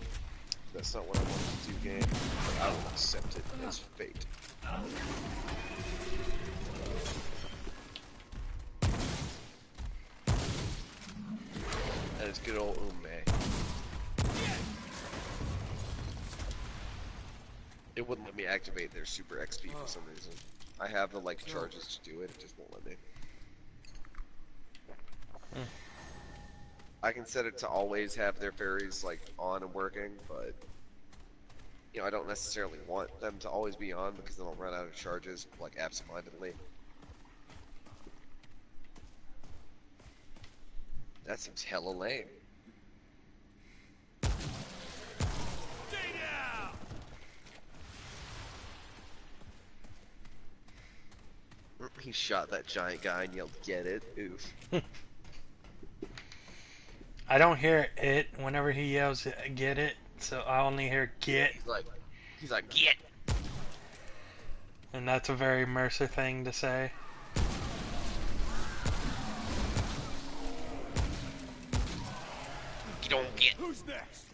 that's not what I wanted to do, game, but I will accept it as fate. That is good old Ume. It wouldn't let me activate their super XP for some reason. I have the like charges to do it, it just won't let me. I can set it to always have their fairies like on and working, but you know, I don't necessarily want them to always be on because then I'll run out of charges like absentmindedly. That seems hella lame. He shot that giant guy and yelled, "Get it!" Oof. I don't hear it whenever he yells get it, so I only hear get. He's like, get! And that's a very Mercer thing to say. You don't get. Who's next?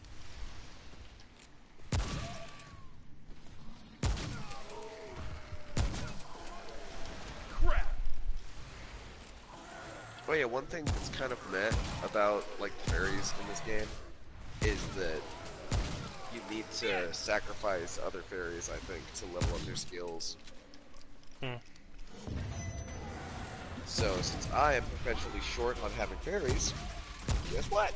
Crap! Oh yeah, one thing that's kind of meh about like the fairies in this game is that need to sacrifice other fairies, I think, to level up their skills. Hmm. So, since I am perpetually short on having fairies, guess what?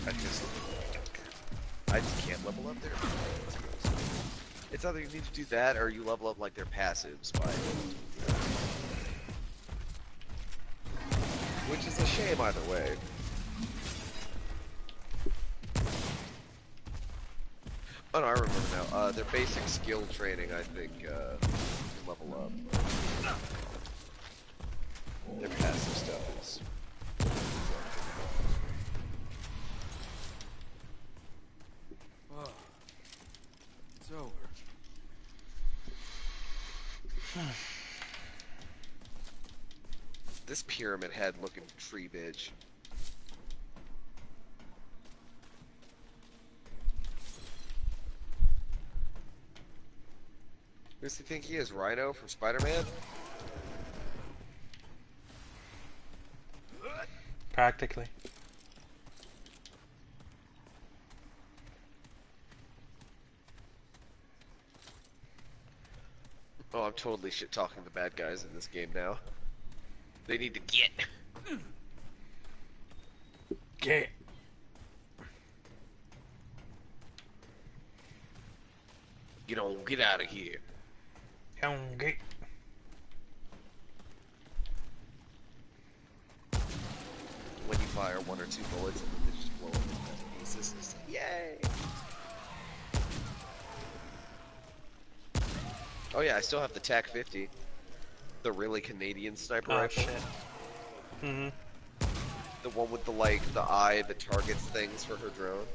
I just can't level up their skills. It's either you need to do that or you level up like their passives by which is a shame either way. Oh no, I remember now. Their basic skill training, I think, you can level up. Their passive stuff is... Oh, it's over. This pyramid head looking tree bitch. Who does he think he is? Rhino from Spider-Man? Practically. Oh, I'm totally shit-talking the bad guys in this game now. They need to get. Get. Get out of here. Get. When you fire 1 or 2 bullets and then they just blow up into pieces. It's like, yay! Oh yeah, I still have the TAC 50. The really Canadian sniper Oh rifle. shit. Mm-hmm. The one with the, like, the eye that targets things for her drone.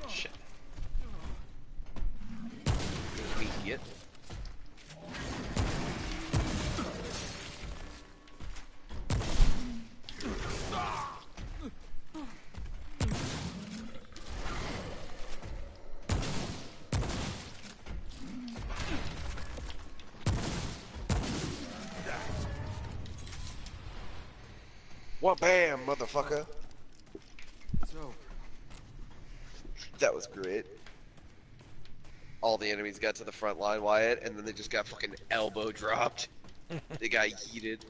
Shit. Idiot. What bam, motherfucker? It's over. That was great. All the enemies got to the front line, Wyatt, and then they just got fucking elbow dropped. They got yeeted.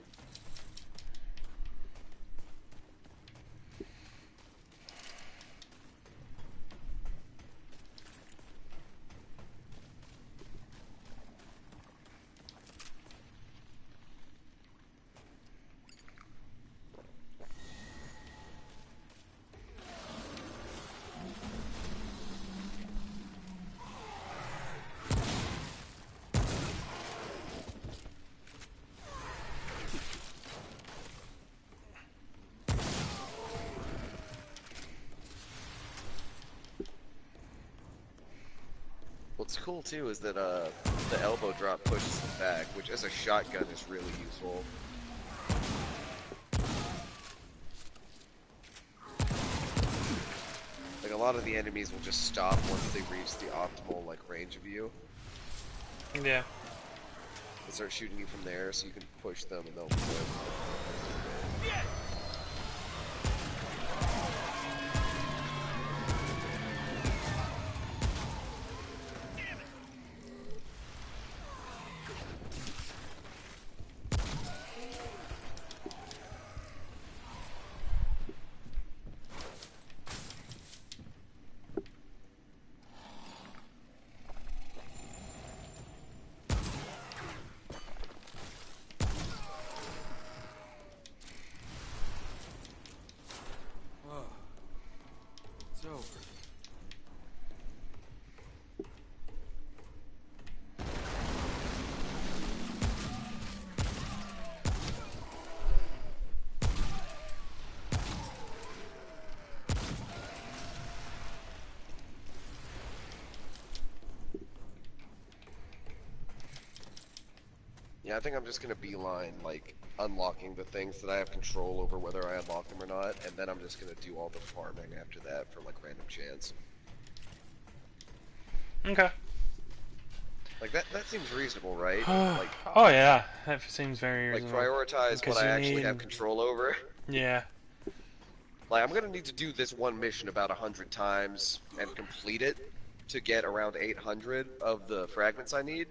What's cool too is that the elbow drop pushes them back, which as a shotgun is really useful. Like a lot of the enemies will just stop once they reach the optimal like range of you. Yeah. They start shooting you from there, so you can push them and they'll quit. Yeah, I think I'm just gonna beeline, like, unlocking the things that I have control over whether I unlock them or not, and then I'm just gonna do all the farming after that for, like, random chance. Okay. Like, that seems reasonable, right? Like, Oh yeah, that seems very like reasonable. prioritize what Because I you actually have need... control over. Yeah. Like, I'm gonna need to do this one mission about 100 times and complete it to get around 800 of the fragments I need.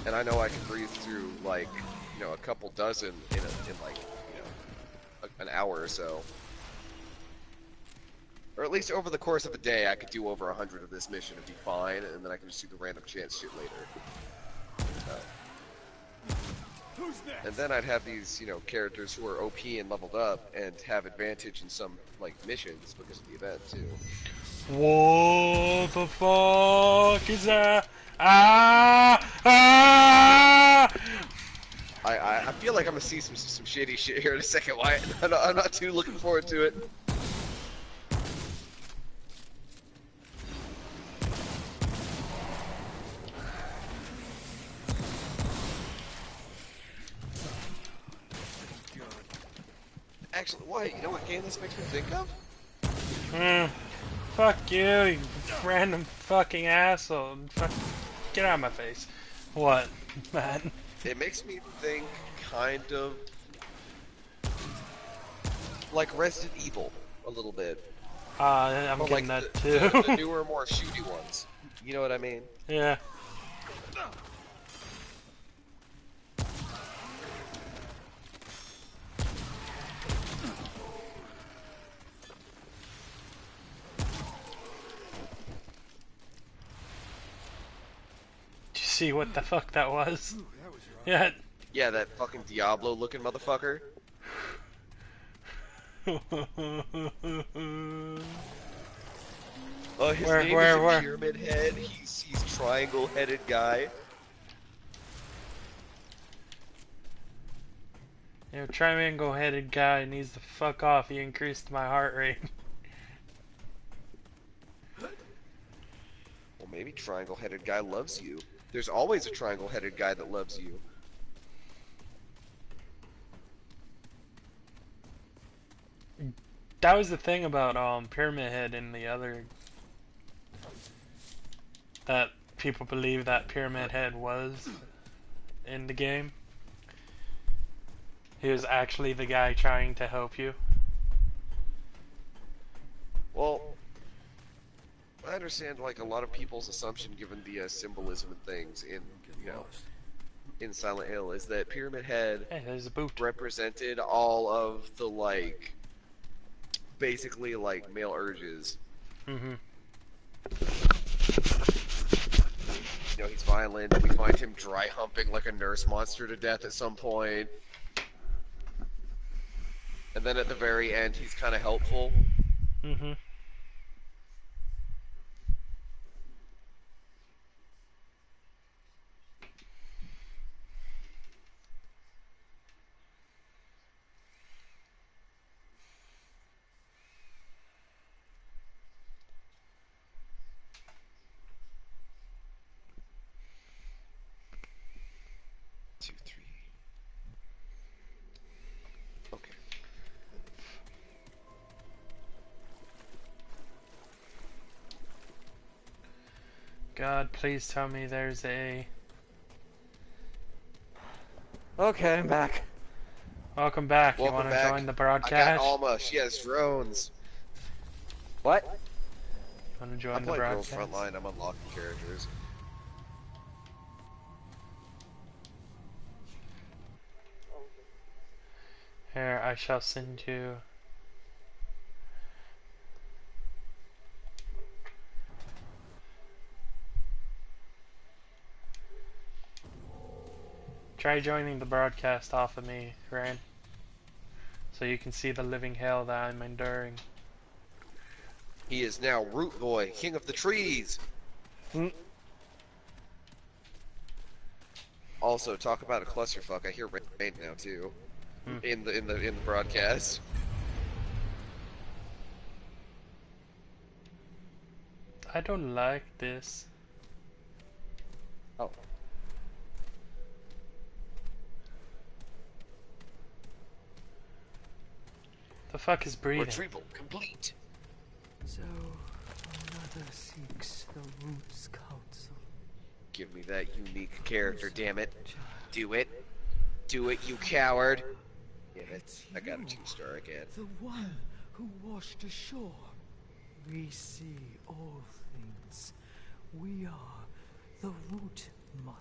And I know I can breathe through, like, you know, a couple dozen in like, you know, an hour or so. Or at least over the course of a day, I could do over 100 of this mission and be fine, and then I can just do the random chance shit later. And then I'd have these, you know, characters who are OP and leveled up and have advantage in some, like, missions because of the event, too. What the fuck is that? Ah! Ah! I feel like I'm gonna see some shady shit here in a second, Wyatt. I'm not too looking forward to it. Actually, Wyatt, you know what game this makes me think of? Fuck you random fucking asshole. Fuck, get out of my face. What, man? It makes me think kind of like Resident Evil a little bit. I'm But getting like that too. the newer, more shooty ones. You know what I mean? Yeah. Did you see what the fuck that was? Yeah. Yeah, that fucking Diablo-looking motherfucker. His name isn't Pyramid Head. He's Triangle-Headed Guy. You triangle-headed guy needs to fuck off. He increased my heart rate. Well, maybe Triangle-Headed Guy loves you. There's always a Triangle-Headed Guy that loves you. That was the thing about Pyramid Head in the other... that people believe that Pyramid Head was in the game. He was actually the guy trying to help you. Well, I understand, like, a lot of people's assumption, given the symbolism and things in, you know, in Silent Hill, is that Pyramid Head Hey, there's a boot. represented all of the, like, basically, like, male urges. Mm-hmm. You know, he's violent. We find him dry humping like a nurse monster to death at some point. And then at the very end, he's kind of helpful. Mm-hmm. Two, three. Okay. God, please tell me there's a... Okay, I'm back. Welcome back. Welcome you want to back. join the I got broadcast? Alma. She has drones. What? Want to join I'm the playing Girls broadcast? Frontline. I'm unlocking characters. Here, I shall send you... Try joining the broadcast off of me, Ryan. So you can see the living hell that I'm enduring. He is now Root Boy, King of the Trees. Also, talk about a clusterfuck. I hear rain now too, in the broadcast. I don't like this. Oh. The fuck is breathing? Retrieval complete. So, another seeks the Roots Council. Give me that unique character, damn it. Do it. Do it, you coward. Damn it. I got a 2-star again. The one who washed ashore. We see all things. We are the Root Mother.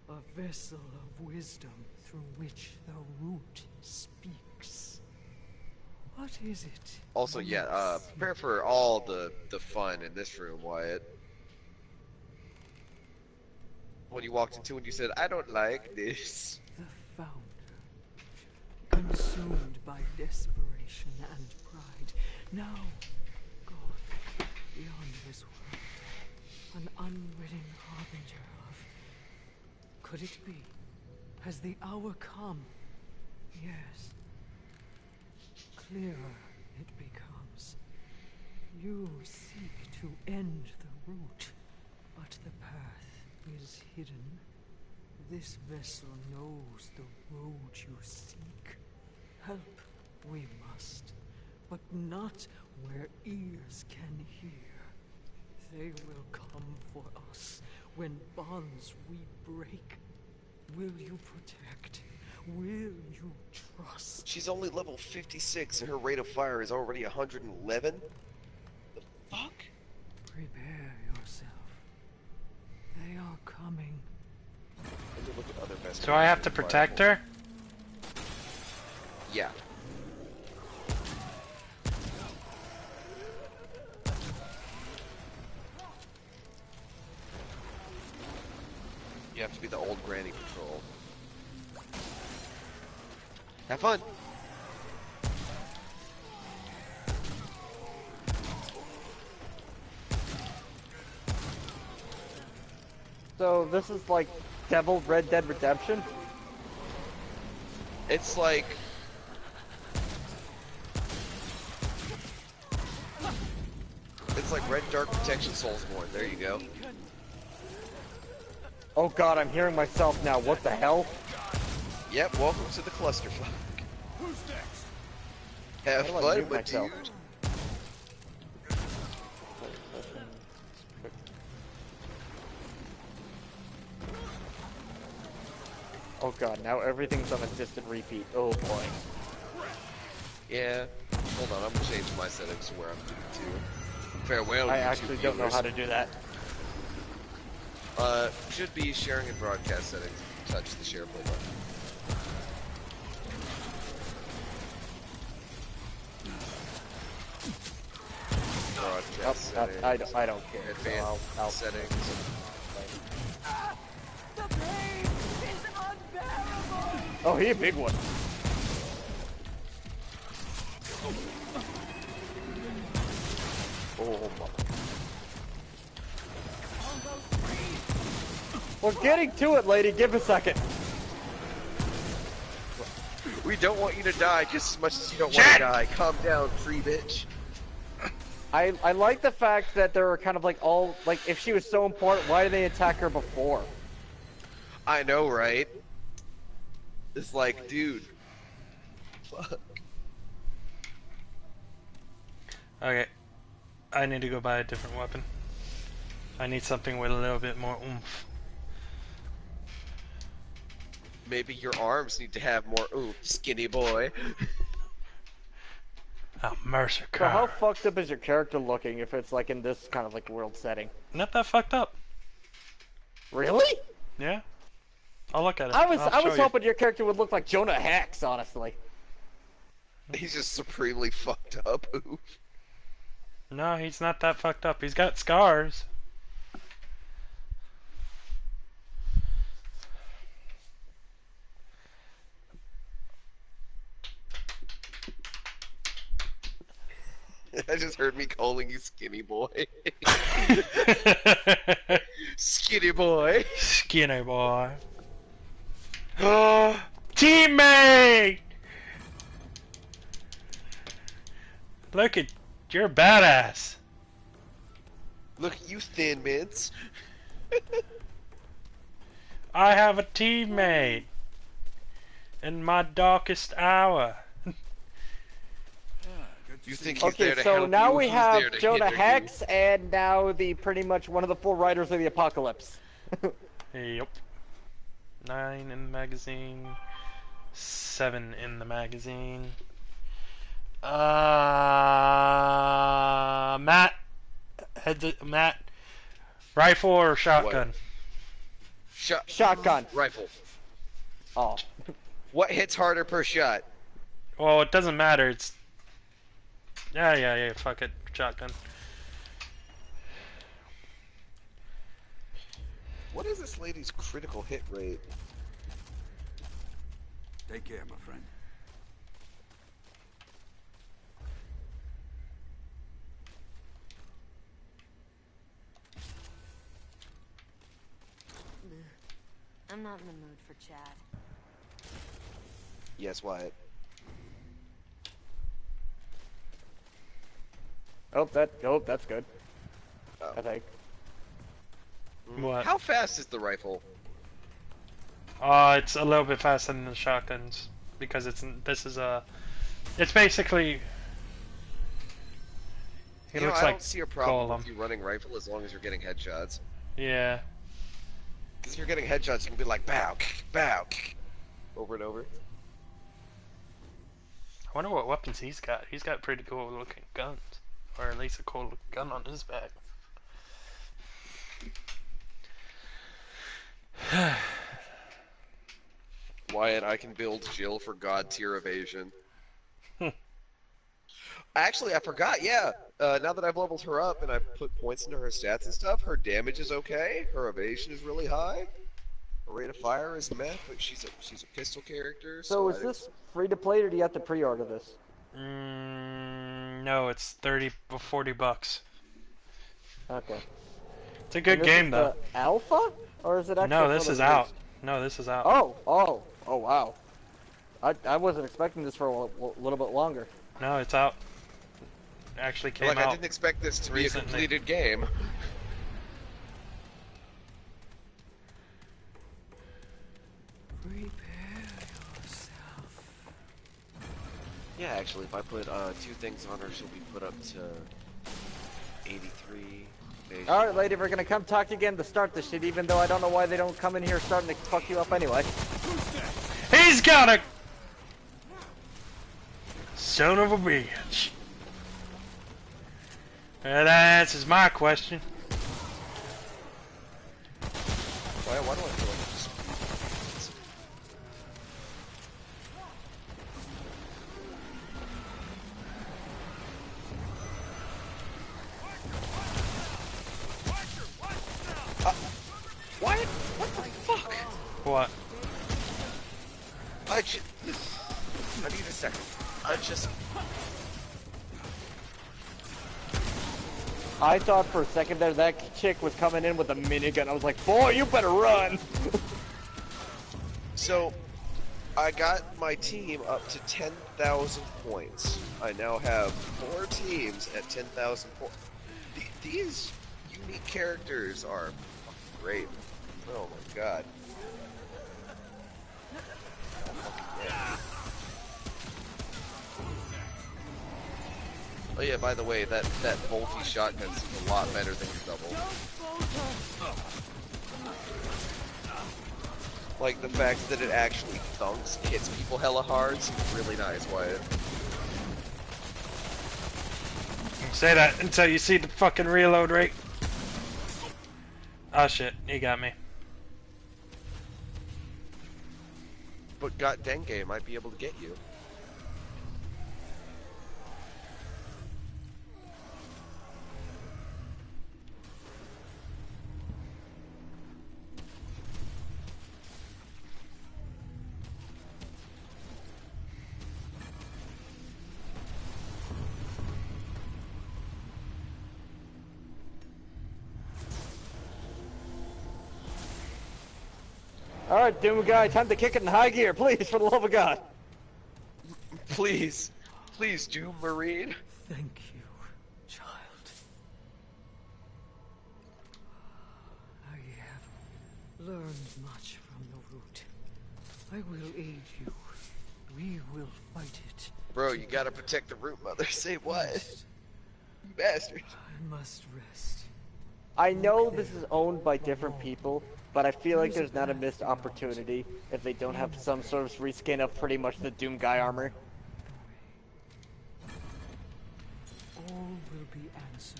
A vessel of wisdom through which the Root speaks. What is it? Also, yeah, prepare for all the fun in this room, Wyatt. When you walked into and you said, I don't like this. The founder, consumed by desperation and pride, now gone beyond this world, an unwitting harbinger of... Could it be? Has the hour come? Yes. Clearer it becomes. You seek to end the root, but the path is hidden. This vessel knows the road you seek. Help we must, but not where ears can hear. They will come for us when bonds we break. Will you protect? Will you trust? She's only level 56 and her rate of fire is already 111? The fuck? Prepare yourself. They are coming. Let me look at other best. So I have to protect her? Yeah. You have to be the old granny patrol. Have fun! So this is like Devil Red Dead Redemption? It's like... It's like Red Dark Protection Soulsborne, there you go. Oh god, I'm hearing myself now. What the hell? Yep, welcome to the clusterfuck. Who's next? Have How do I fun, mute my myself? dude. Oh god, now everything's on a distant repeat. Oh boy. Yeah. Hold on, I'm gonna change my settings to where I'm doing to. Farewell, I YouTube actually don't know viewers. how to do that. Should be sharing and broadcast settings if you touch the share play button. Oh, Broadcast settings. I don't care. So Advanced I'll settings. The pain is unbearable! Oh, he a big one. Oh, mother. We're getting to it, lady. Give a second. We don't want you to die just as much as you don't want to die. Calm down, tree bitch. I like the fact that there were kind of like all like if she was so important, why did they attack her before? I know, right? It's like, dude. Fuck. Okay. I need to go buy a different weapon. I need something with a little bit more oomph. Maybe your arms need to have more oomph, skinny boy. Oh, Mercer So how car. fucked up is your character looking if it's like in this kind of like world setting? Not that fucked up. Really? Yeah. I'll look at it. I was I'll show you. hoping your character would look like Jonah Hex, honestly. He's just supremely fucked up. Oof. No, he's not that fucked up. He's got scars. I just heard me calling you skinny boy. Skinny boy. Skinny boy. Oh, teammate! Look at you're a badass. Look, you thin mints. I have a teammate in my darkest hour. Good to You see think you. he's there Okay, to so help now you? we He's have there to Jonah hinder you. Hex, and now the pretty much one of the full riders of the apocalypse. Yep. 9 in the magazine. 7 in the magazine. Matt. Matt. Rifle or shotgun? Shotgun. Rifle. Oh. What hits harder per shot? Well, it doesn't matter. It's yeah. Fuck it, shotgun. What is this lady's critical hit rate? Take care, my friend. I'm not in the mood for chat. Yes, Wyatt. That's good. Oh. I think. What? How fast is the rifle? It's a little bit faster than the shotguns because it's basically. It looks I like don't see a problem Golem. with you running rifle as long as you're getting headshots. Yeah. Because if you're getting headshots, you can be like, bow, bow, over and over. I wonder what weapons he's got. He's got pretty cool looking guns, or at least a cool gun on his back. Wyatt, I can build Jill for god tier evasion. Actually, I forgot, yeah. Now that I've leveled her up and I've put points into her stats and stuff, her damage is okay, her evasion is really high, her rate of fire is meh, but she's a pistol character, So is this free to play, or do you have to pre-order this? No, it's 30 or 40 bucks. Okay. It's a good And this game is though. the alpha, or is it actually? No, this fully is out. released? No, this is out. Oh, wow. I wasn't expecting this for a little bit longer. No, it's out. It actually came Like, out. I didn't expect this to be a recently. completed game. Prepare yourself. Yeah, actually, if I put 2 things on her, she'll be put up to 83. Alright, lady, we're gonna come talk again to start this shit, even though I don't know why they don't come in here starting to fuck you up anyway. He's got a son of a bitch. That answers my question. Why do I feel like this? What? What the fuck? What? I need a second. I thought for a second there that chick was coming in with a minigun. I was like, boy, you better run! So, I got my team up to 10,000 points. I now have 4 teams at 10,000 points. These unique characters are fucking great. Oh my god. Oh yeah, by the way, that Volty shotgun is a lot better than your double. Like, the fact that it actually thunks, hits people hella hard, seems really nice, Wyatt. Say that until you see the fucking reload rate. Oh shit, he got me. But got dengue might be able to get you. Alright, Doom Guy, time to kick it in high gear, please, for the love of God. Please. Please do, Marine. Thank you, child. I have learned much from the root. I will aid you. We will fight it. Bro, you gotta protect the root mother. Say what? First, You bastard. I must rest. I know this is owned by different people, but I feel like there's not a missed opportunity if they don't have some sort of reskin of pretty much the Doom Guy armor. All will be answered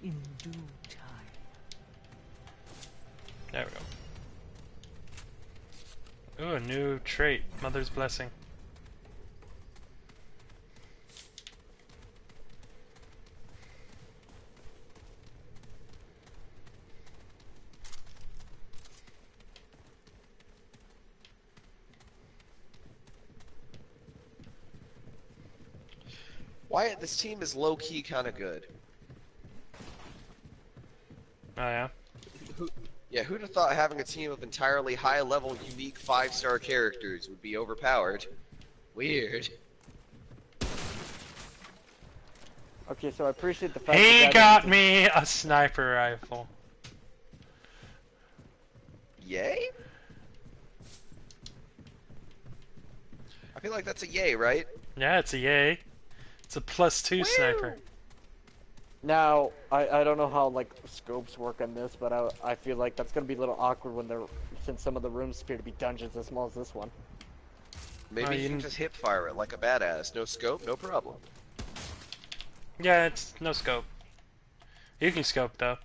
in due time. There we go. Ooh, a new trait. Mother's Blessing. Wyatt, this team is low-key kind of good. Oh yeah? Yeah, who'd have thought having a team of entirely high-level, unique 5-star characters would be overpowered? Weird. Okay, so I appreciate the fact He that got me a sniper rifle. Yay? I feel like that's a yay, right? Yeah, it's a yay. It's a +2 sniper. Now, I don't know how like scopes work on this, but I feel like that's gonna be a little awkward when since some of the rooms appear to be dungeons as small as this one. Maybe you can just hip fire it like a badass. No scope, no problem. Yeah, it's no scope. You can scope though.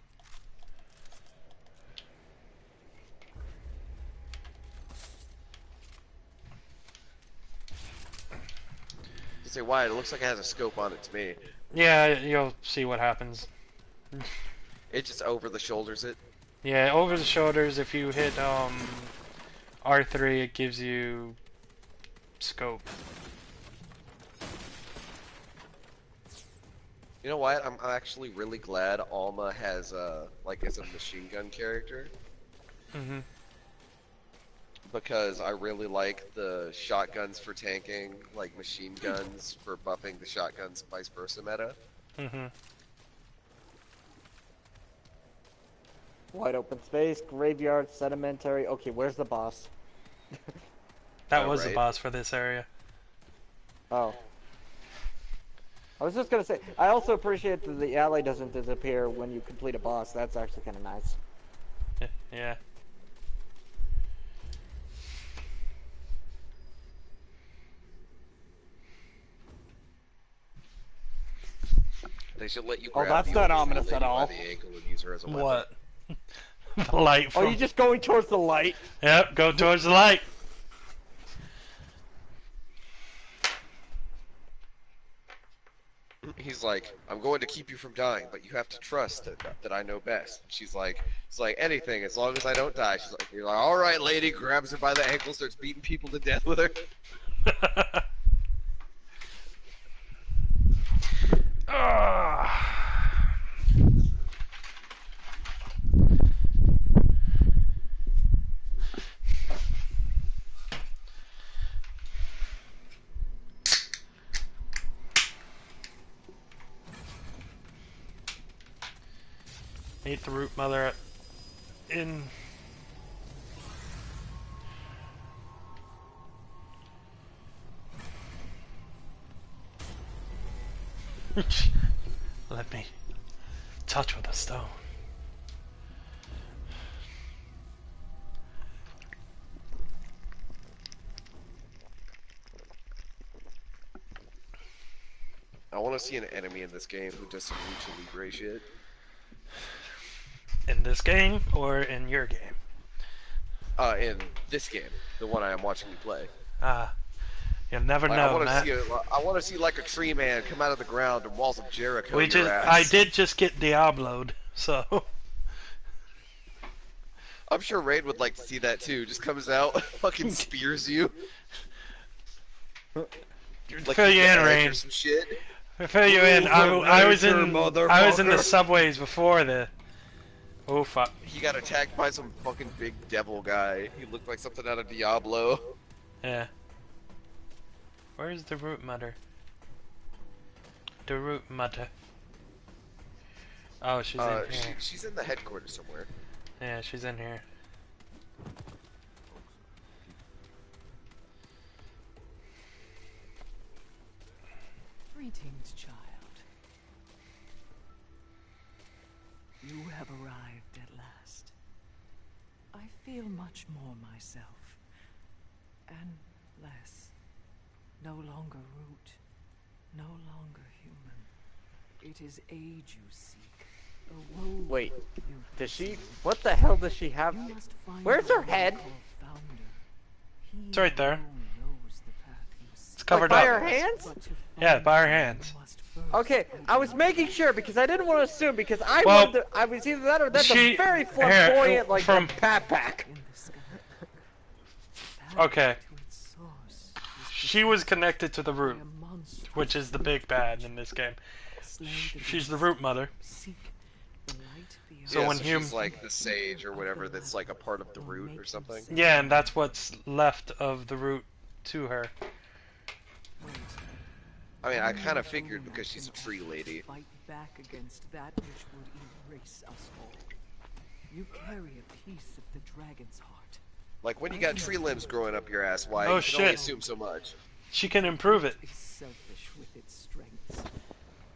Say why? It looks like it has a scope on it to me. Yeah, you'll see what happens. It just over the shoulders it. Yeah, over the shoulders. If you hit R3, it gives you scope. You know what? I'm actually really glad Alma has is a machine gun character. Mm-hmm. Because I really like the shotguns for tanking, like machine guns for buffing the shotguns vice versa meta. Mm-hmm. Wide open space, graveyard, sedimentary. Okay, where's the boss? That Oh, was right. the boss for this area. Oh. I was just gonna say, I also appreciate that the ally doesn't disappear when you complete a boss. That's actually kind of nice. Yeah. They should let you Oh, grab that's the not old ominous lady at all. by the ankle and use her as a weapon. What? The light Oh, from... you just going towards the light? Yep, go towards the light. He's like, I'm going to keep you from dying, but you have to trust that I know best. She's like, it's like anything, as long as I don't die. She's like, you're like, all right, lady. Grabs her by the ankle, starts beating people to death with her. Meet the root mother in... Let me touch with a stone. I want to see an enemy in this game who does some lucha libre shit. In this game or in your game? In this game, the one I am watching you play. You'll never Like, know, I want to see like a tree man come out of the ground and walls of Jericho. I did just get Diablo'd, so... I'm sure Raid would like to see that too. Just comes out, fucking spears you. Like Fill you in, Rain. or some shit. Fill you in. I was in the subways before the... Oh fuck. He got attacked by some fucking big devil guy. He looked like something out of Diablo. Yeah. Where's the root mother? The root mother. Oh, she's in here. She's in the headquarters somewhere. Yeah, she's in here. Greetings, child. You have arrived at last. I feel much more myself. And less. No longer root. No longer human. It is age you seek. A woe Wait, you does she? pursue. What the hell does she have? You must find Where's the her one head? called Founder. He It's right there. alone knows the path you It's seek. covered Like by up. her hands? But to Yeah, find by her him, hands. you must first Okay, I was making sure because I didn't want to assume because I Well, wanted to, I was either that or that's she- a very here, flamboyant like from- backpack. in the sky. Path Okay. to its source is She was connected to the by root, a monster which is the big bad in this game. slay the She's the beast. root mother. Seek the light beyond. So yeah, when so hum- she's like the sage or whatever that's like a part of the root or something. Yeah, and that's what's left of the root to her. I mean, I kind of figured because she's a tree lady. Fight back against that which would erase us all. You carry a piece of the dragon's heart. Like when you got tree limbs growing up your ass, why Oh, you can only shit. assume so much. She can improve it. Is selfish with its strengths,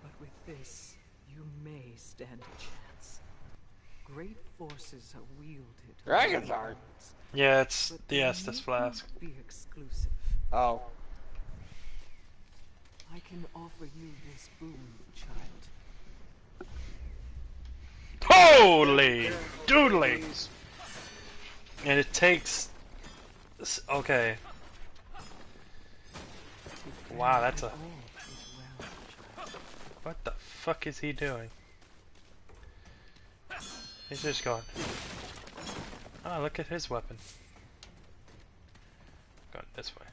but with this, you may stand a chance. Great forces are wielded. Dragon's by heart? words, Yeah, it's but the they Estus need flask. not be exclusive. Oh. I can offer you this boon, child. Holy doodly! And it takes. Okay. Wow, that's a. All is well, child. What the fuck is he doing? He's just going. Oh, look at his weapon. Going this way.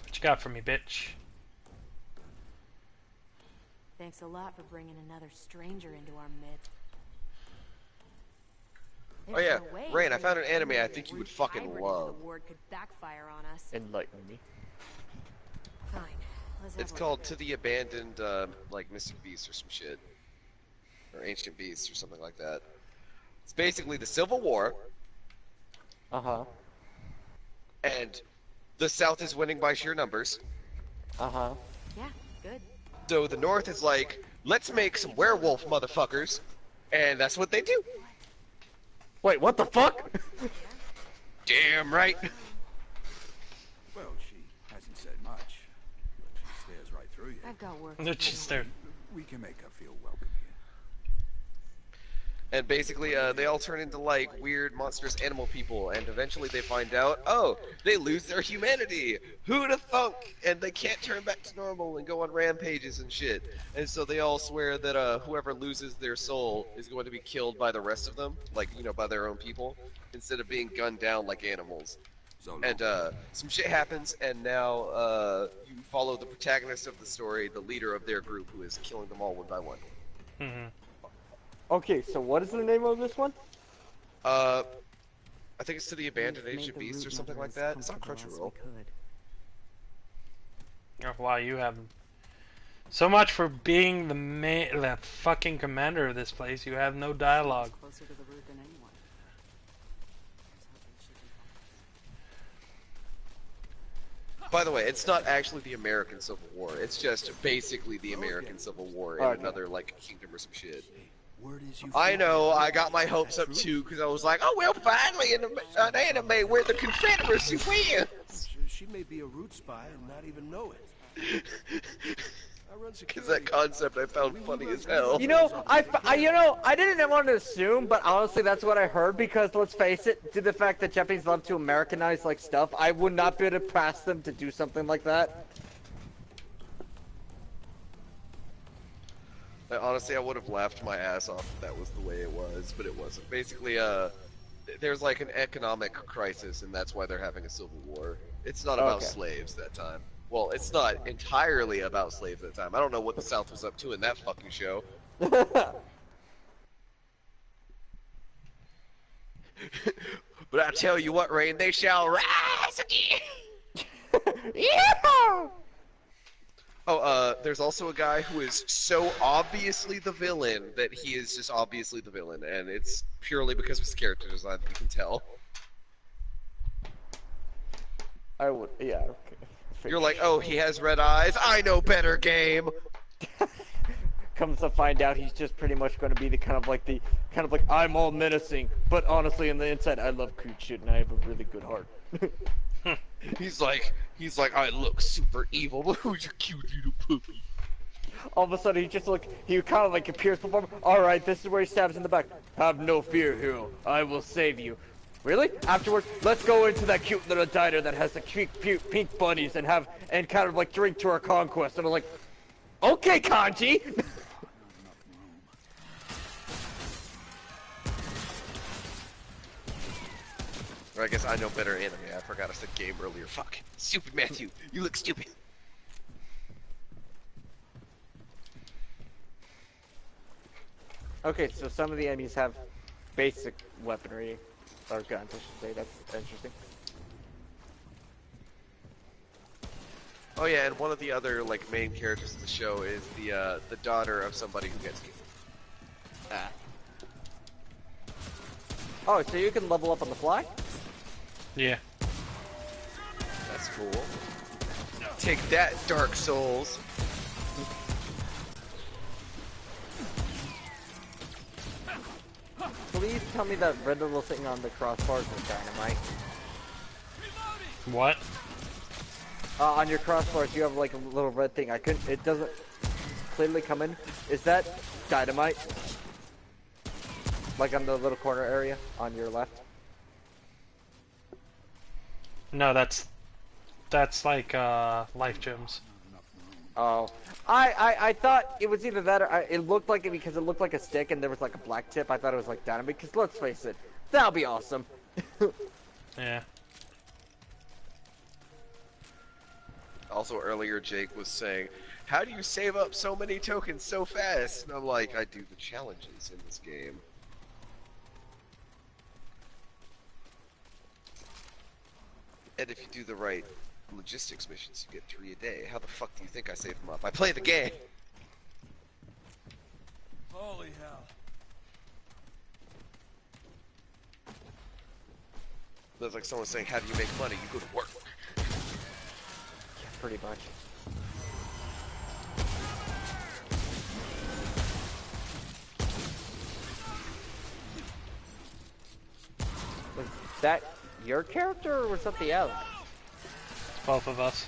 What you got for me, bitch? Thanks a lot for bringing another stranger into our midst. Oh yeah, There's no way Rain, I that found an a anime I limited think you would root fucking hybrid into love. the ward could backfire on us. Enlighten me. Fine. Let's have It's a called look. To the Abandoned, like Mystic Beasts or some shit. Or Ancient Beasts or something like that. It's basically the Civil War, Uh-huh. and the South is winning by sheer numbers. Uh-huh. Yeah, good. So the North is like, let's make some werewolf motherfuckers, and that's what they do. Wait, what the fuck? Damn right. Well, she hasn't said much. She stares right through you. I've got work. to Look, do. she's there. We can make her feel welcome here. And basically, they all turn into like weird, monstrous animal people, and eventually they find out, oh, they lose their humanity. Who'da thunk? And they can't turn back to normal and go on rampages and shit. And so they all swear that whoever loses their soul is going to be killed by the rest of them, like by their own people, instead of being gunned down like animals. So long. And some shit happens, and now you follow the protagonist of the story, the leader of their group, who is killing them all one by one. Mm-hmm. Okay, so what is the name of this one? I think it's To the Abandoned We've Ancient made the Beasts or root something mother like as that. It's not comfortable as Crunchyroll. we could. Oh, wow, you have so much for being the fucking commander of this place. You have no dialogue. Closer to the root than anyone. I was hoping she could help. By the way, it's not actually the American Civil War. It's just basically the American Civil War in Okay. another like kingdom or some shit. Word is you I found know, her. I got my hopes up too, because I was like, oh well, finally an anime where the Confederacy wins. She may be a root spy and not even know it. I run Because security. that concept I found funny as hell. You know, I didn't want to assume, but honestly, that's what I heard. Because let's face it, due to the fact that Japanese love to Americanize like stuff, I would not be able to pass them to do something like that. Honestly, I would have laughed my ass off if that was the way it was, but it wasn't. Basically, there's like an economic crisis, and that's why they're having a civil war. It's not about Okay. slaves that time. Well, it's not entirely about slaves that time. I don't know what the South was up to in that fucking show. But I tell you what, Rain, they shall rise again! Yeah! Oh, there's also a guy who is so obviously the villain that he is just obviously the villain, and it's purely because of his character design that you can tell. I would, yeah. You're like, oh, he has red eyes. I know better, game. Comes to find out, he's just pretty much going to be the kind of like I'm all menacing, but honestly, on the inside, I love cute shit and I have a really good heart. He's like, I look super evil, but who's your cute little puppy? All of a sudden, he kind of like appears before me. All right, this is where he stabs in the back. Have no fear, hero. I will save you. Really? Afterwards, let's go into that cute little diner that has the cute pink bunnies and kind of like drink to our conquest. And I'm like, okay, Kanji. Or I guess I know better anime. I forgot I said game earlier. Fuck. Stupid Matthew. You look stupid. Okay, so some of the enemies have basic weaponry, or guns, I should say. That's interesting. Oh yeah, and one of the other like main characters of the show is the daughter of somebody who gets killed. Ah. Oh, so you can level up on the fly? Yeah. That's cool. Take that, Dark Souls. Please tell me that red little thing on the crossbars is dynamite. What? On your crossbars, you have like a little red thing. It doesn't clearly come in. Is that dynamite? Like on the little corner area on your left? No, that's like life gems. Oh, I thought it was either that or it looked like it because it looked like a stick and there was like a black tip. I thought it was like dynamite because let's face it, that'll be awesome. Yeah. Also earlier Jake was saying, how do you save up so many tokens so fast? And I'm like, I do the challenges in this game. And if you do the right logistics missions, you get 3 a day. How the fuck do you think I save them up? I play the game! Holy hell. That's like someone saying, how do you make money? You go to work. Yeah, pretty much. Was that your character or was that the allies? It's both of us.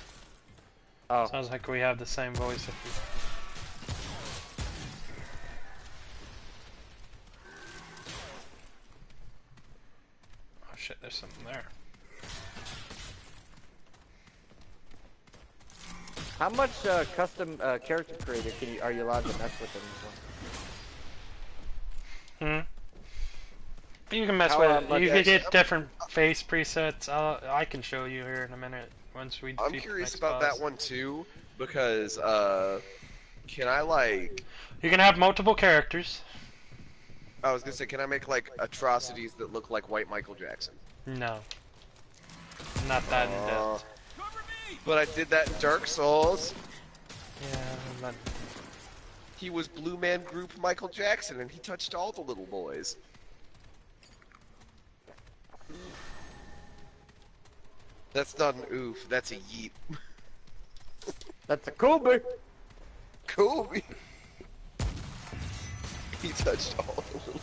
Oh. Sounds like we have the same voice. Oh shit, there's something there. How much custom character creator are you allowed to mess with in this one? You can mess How, with it. You can get I'm- different face presets. I can show you here in a minute once we. I'm defeat the curious next about boss. that one too, because, can I like... You can have multiple characters. I was gonna say, can I make like atrocities that look like white Michael Jackson? No. Not that in depth. But I did that in Dark Souls. Yeah, but He was Blue Man Group Michael Jackson, and he touched all the little boys. That's not an oof, that's a yeet. That's a Kobe! Kobe! He touched all the little boys.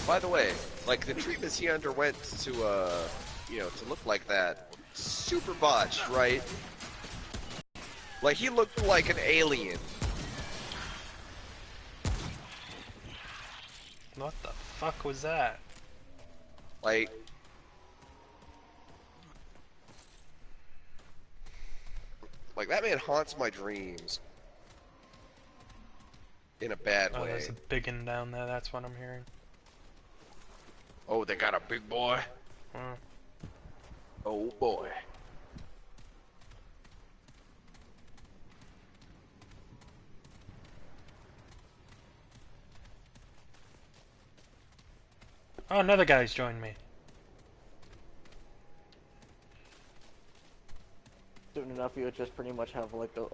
By the way, like the treatments he underwent to, you know, to look like that, super botched, right? Like he looked like an alien. what the fuck was that? Like that man haunts my dreams. In a bad Oh, way. there's a big one down there. That's what I'm hearing. Oh, they got a big boy. Hmm. Oh boy. Oh, another guy's joined me. enough, you would just pretty much have like the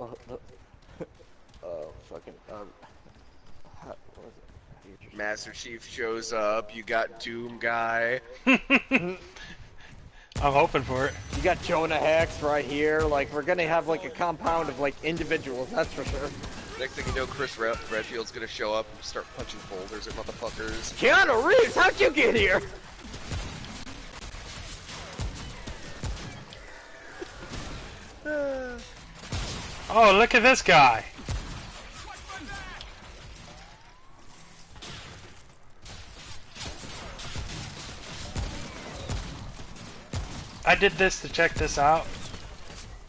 fucking what was it? Master Chief shows up. You got Doom Guy. I'm hoping for it. You got Jonah Hex right here. Like we're gonna have like a compound of like individuals. That's for sure. Next thing you know, Chris Redfield's gonna show up and start punching folders at motherfuckers. Keanu Reeves, how'd you get here? Oh, look at this guy. I did this to check this out,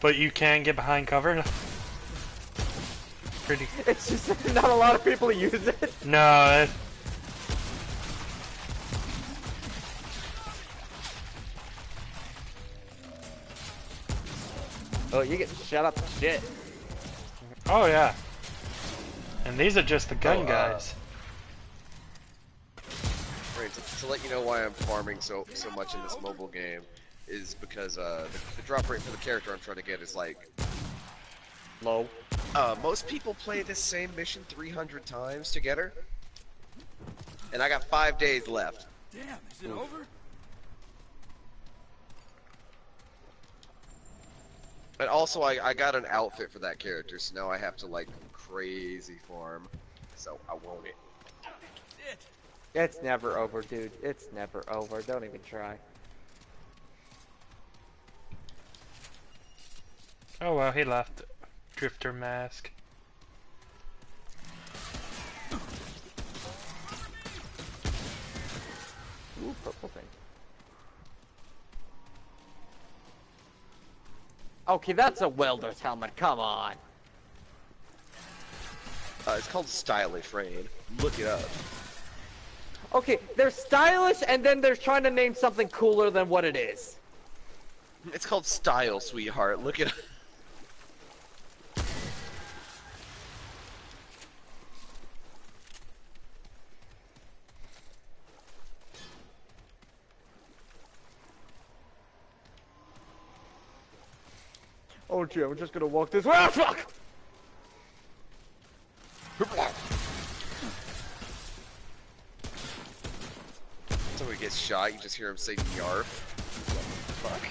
but you can get behind cover. Pretty. It's just not a lot of people use it. No. Oh, you get shut up shit. Oh yeah. And these are just the gun guys. Right, to let you know why I'm farming so much in this mobile game is because the drop rate for the character I'm trying to get is like low. Most people play this same mission 300 times to get her, and I got 5 days left. Damn, is it over? And also, I got an outfit for that character, so now I have to like crazy farm. So I want it. It's never over, dude. It's never over. Don't even try. Oh well, he left. Drifter mask. Ooh, purple thing. Okay, that's a welder's helmet. Come on. It's called Stylish Rain. Look it up. Okay, they're stylish, and then they're trying to name something cooler than what it is. It's called Style, sweetheart. Look it up. Oh gee, I'm just gonna walk this way. Ah, fuck! Somebody gets shot, you just hear him say "Yarf." Fuck.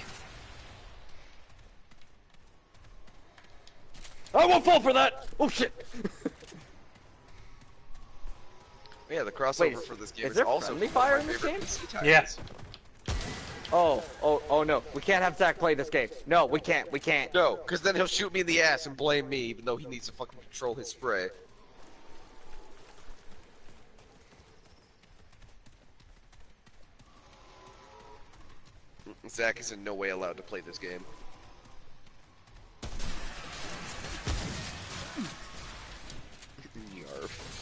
I won't fall for that! Oh shit! Yeah, the crossover Wait, for this game is is there also friendly one of fire my in this favorite game? PC titles. Yeah. Oh no, we can't have Zach play this game. No, we can't. No, because then he'll shoot me in the ass and blame me, even though he needs to fucking control his spray. Zach is in no way allowed to play this game. Yarf.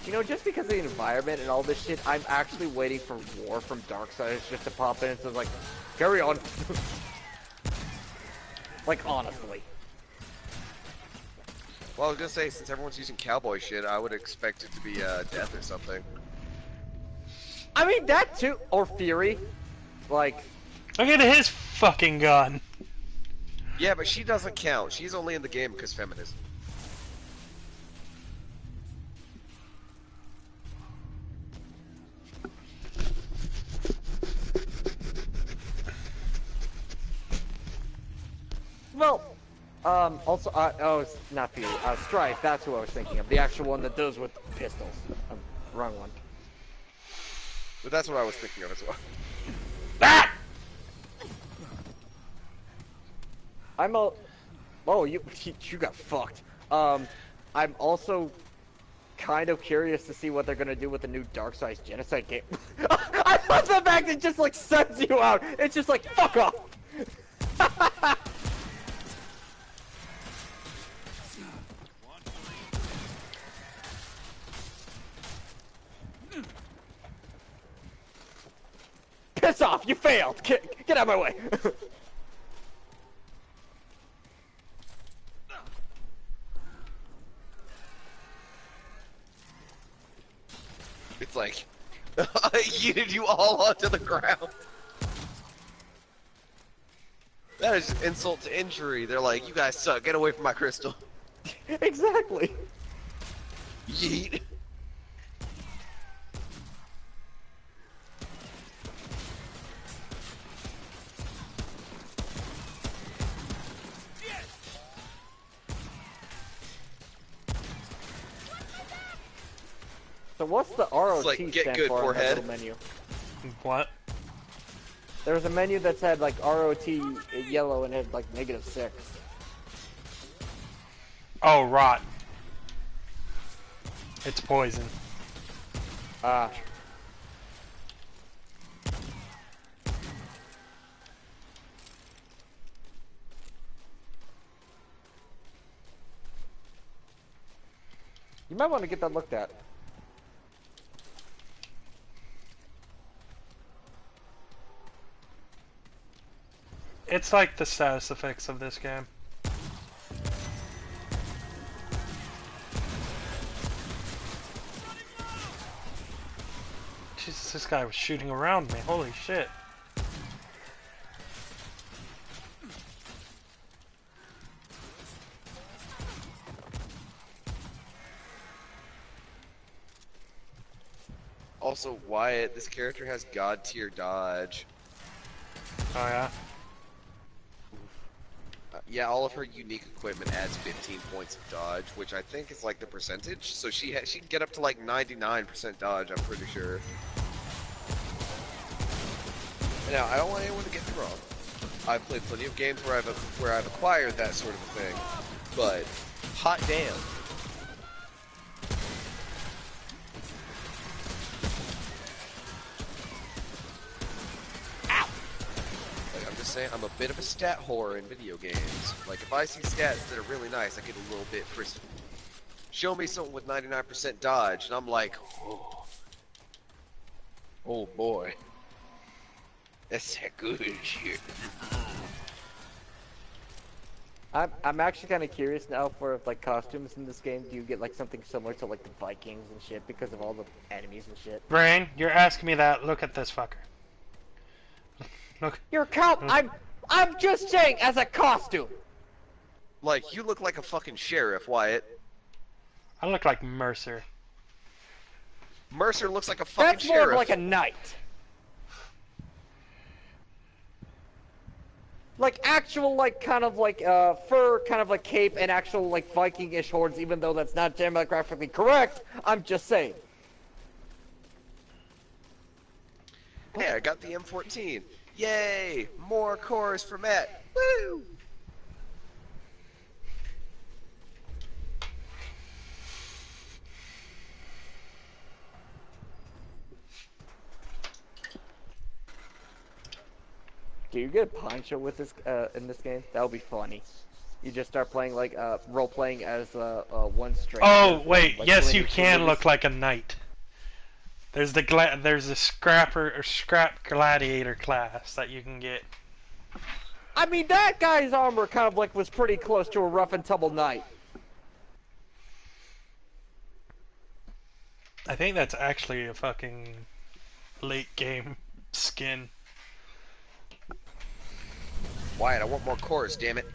You know, just because of the environment and all this shit, I'm actually waiting for War from Darksiders just to pop in and says like, carry on. Like, honestly. Well, I was gonna say, since everyone's using cowboy shit, I would expect it to be death or something. I mean, that too. Or Fury. Like, Look at his fucking gun. Yeah, but she doesn't count. She's only in the game because feminism. well, also, oh, it's not Fury. Strife, that's who I was thinking of. The actual one that does with pistols. Wrong one. But that's what I was thinking of as well. Ah! Oh, you got fucked. I'm also kind of curious to see what they're gonna do with the new Darkseid Genocide game. I love the fact it just like sends you out. It's just like fuck off. Piss off! You failed. Get out of my way. It's like, I yeeted you all onto the ground. That is insult to injury. They're like, you guys suck. Get away from my crystal. Exactly. Yeet. So what's the ROT like, get stand good, for in that forehead. little menu? What? There was a menu that said like ROT yellow and it had like -6. Oh, rot. It's poison. Ah. You might want to get that looked at. It's like the status effects of this game. Jesus, this guy was shooting around me. Holy shit. Also, Wyatt, this character has god tier dodge. Oh yeah? Yeah, all of her unique equipment adds 15 points of dodge, which I think is like the percentage. So she can get up to like 99% dodge, I'm pretty sure. Now, I don't want anyone to get me wrong. I've played plenty of games where I've acquired that sort of thing, but hot damn. Saying I'm a bit of a stat whore in video games. Like, if I see stats that are really nice, I get a little bit frisky. Show me something with 99% dodge, and I'm like, oh boy. That's that good shit. I'm actually kind of curious now for like costumes in this game. Do you get like something similar to like the Vikings and shit because of all the enemies and shit? Brain, you're asking me that. Look at this fucker. Look. You're a cop. I'm just saying as a costume. Like, you look like a fucking sheriff, Wyatt. I look like Mercer. Mercer looks like a fucking That's sheriff. more of like a knight. Like actual like kind of like fur kind of like cape and actual like Viking-ish horns, even though that's not demographically correct. I'm just saying. Hey, I got the M14. Yay! More cores for Matt. Woo! Do you get a poncho with this in this game? That would be funny. You just start playing like role playing as one stranger. Oh wait, like, yes, Clint you can Eastwood look like a knight. There's the scrap gladiator class that you can get. I mean, that guy's armor kind of like was pretty close to a rough and tumble knight. I think that's actually a fucking late game skin. Wyatt, I want more cores, damn it.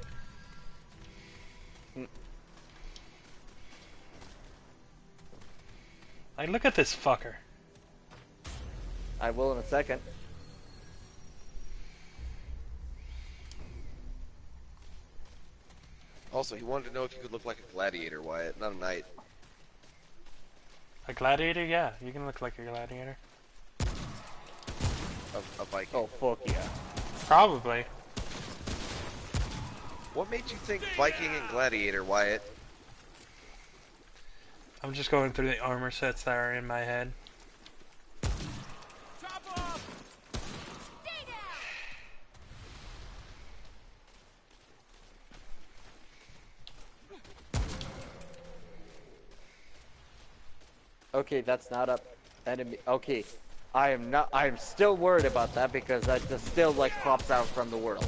Like, look at this fucker. I will in a second. Also, he wanted to know if you could look like a gladiator, Wyatt, not a knight. A gladiator? Yeah, you can look like a gladiator. A Viking. Oh fuck yeah. Probably. What made you think Viking and gladiator, Wyatt? I'm just going through the armor sets that are in my head. Okay, that's not a enemy. Okay, I am not. I am still worried about that because that just still like pops out from the world.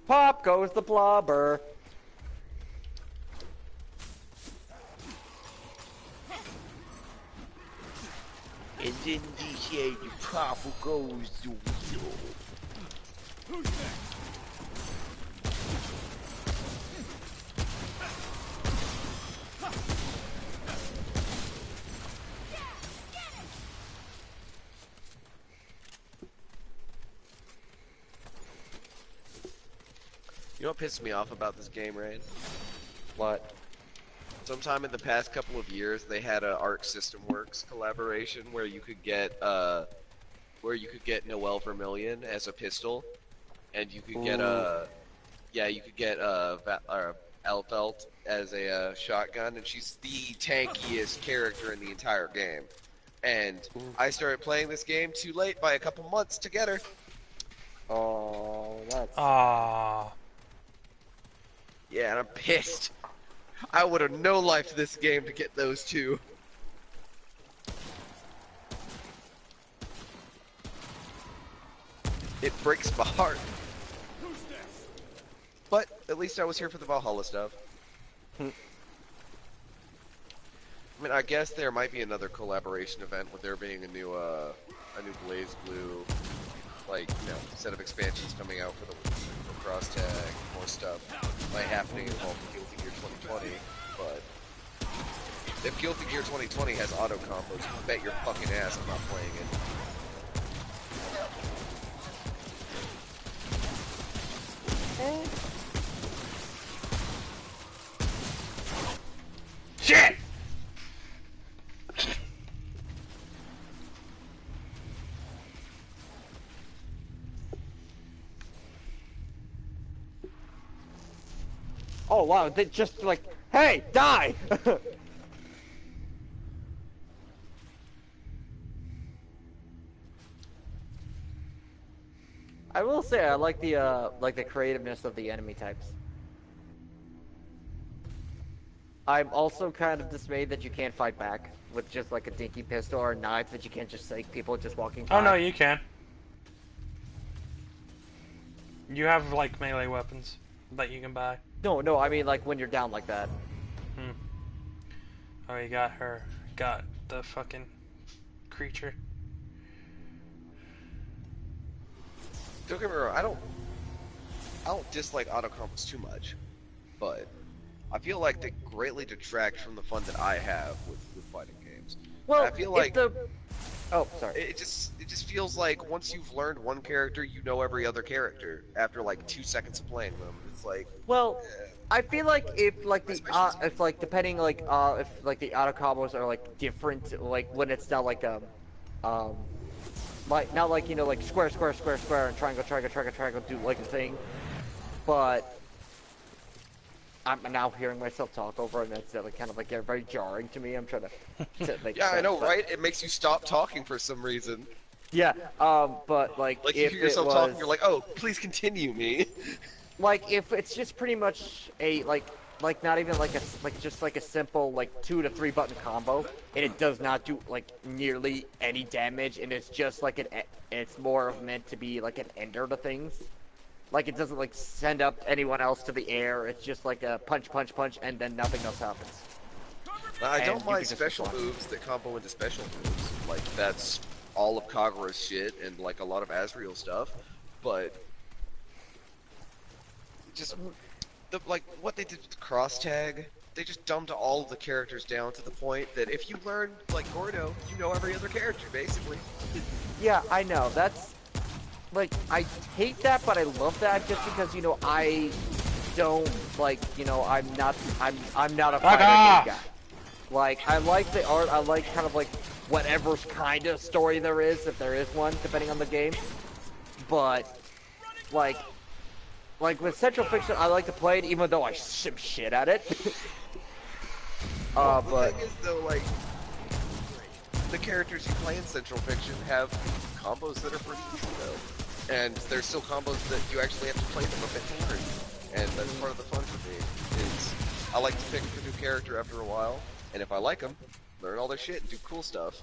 Pop goes the blobber. And then this here, the pop goes the wheel. Who's next? You know what pisses me off about this game, Rain? What? Sometime in the past couple of years, they had a Arc System Works collaboration where you could get Noel Vermillion as a pistol, and you could get Elfelt as a shotgun, and she's the tankiest character in the entire game. And I started playing this game too late by a couple months to get her. Oh, that's... Ah. Yeah, and I'm pissed. I would have no-lifed this game to get those two. It breaks my heart. But at least I was here for the Valhalla stuff. I mean, I guess there might be another collaboration event with there being a new Blaze Blue, like, you know, set of expansions coming out for Cross Tag, more stuff might happening involving Guilty Gear 2020, but if Guilty Gear 2020 has auto combos, you bet your fucking ass I'm not playing it. Shit! Oh wow, they just like, hey, die! I will say I like the creativeness of the enemy types. I'm also kind of dismayed that you can't fight back with just like a dinky pistol or a knife, that you can't just like people just walking by. Oh no, you can. You have like melee weapons that you can buy. No, I mean like when you're down like that. Oh, you got her. Got the fucking creature. Don't get me wrong, I don't dislike auto combos too much, but I feel like they greatly detract from the fun that I have with fighting games. Well, I feel like oh, sorry. it just feels like once you've learned one character, you know every other character after like 2 seconds of playing them. It's like, well, I feel like if like the depending like if like the auto combos are like different, like when it's not like like not like, you know, like square and triangle do like a thing, but I'm now hearing myself talk over, and that's like kind of like very jarring to me. I'm trying to make yeah, I know, sense, right? It makes you stop talking for some reason. Yeah, but like Like you if hear yourself it was, talking, you're like, oh, please continue me. like if it's just pretty much a like not even like just like a simple like 2 to 3 button combo, and it does not do like nearly any damage, and it's just like it's more of meant to be like an ender to things. Like it doesn't like send up anyone else to the air. It's just like a punch, and then nothing else happens. I And don't you mind can just special respond. moves that combo into special moves. Like that's all of Kagura's shit and like a lot of Asriel stuff, but just like what they did with Cross Tag, they just dumbed all of the characters down to the point that if you learn like Gordo, you know every other character basically. Yeah, I know. That's like I hate that, but I love that just because, you know, I don't like, you know, I'm not a fighter game guy. Like I like the art. I like kind of like whatever kind of story there is, if there is one, depending on the game. But like with Central Fiction, I like to play it, even though I ship shit at it. The but thing is though, like the characters you play in Central Fiction have combos that are pretty easy though, and there's still combos that you actually have to play them a bit to learn, and that's part of the fun for me. Is I like to pick a new character after a while, and if I like them, learn all their shit and do cool stuff.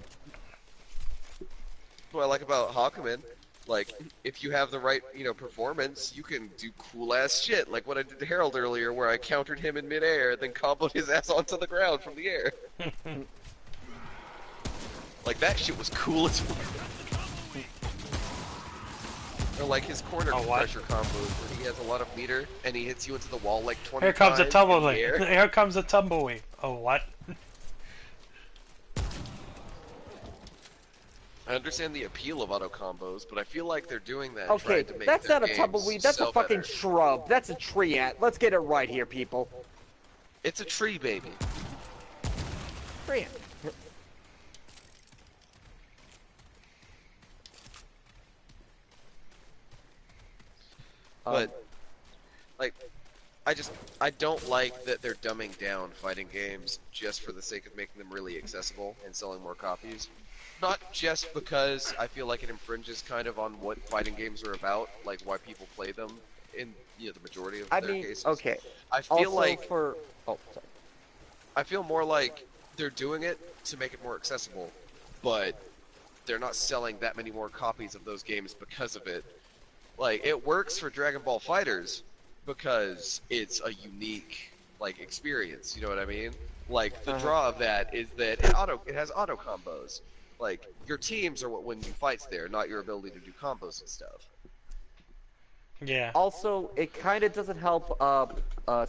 What I like about Hakumen Like, if you have the right, performance, you can do cool-ass shit, like what I did to Harold earlier, where I countered him in midair, then comboed his ass onto the ground from the air. Like, that shit was cool as fuck. Or like his corner pressure combos, where he has a lot of meter, and he hits you into the wall like 20 Here comes a times tumbleweed. Here comes a tumbleweed. Oh, what? I understand the appeal of auto combos, but I feel like they're doing that. Okay, to make that's their not a games tumbleweed. That's a sell fucking better. shrub. That's a tree ant. Let's get it right here, people. It's a tree, baby. Tree ant. But, like, I don't like that they're dumbing down fighting games just for the sake of making them really accessible and selling more copies. Not just because I feel like it infringes kind of on what fighting games are about, like why people play them in the majority of their cases. Okay. I feel like for sorry. I feel more like they're doing it to make it more accessible, but they're not selling that many more copies of those games because of it. Like, it works for Dragon Ball FighterZ because it's a unique, like, experience, you know what I mean? Like, the draw of that is that it has auto combos. Like, your teams are what wins you fights there, not your ability to do combos and stuff. Yeah. Also, it kind of doesn't help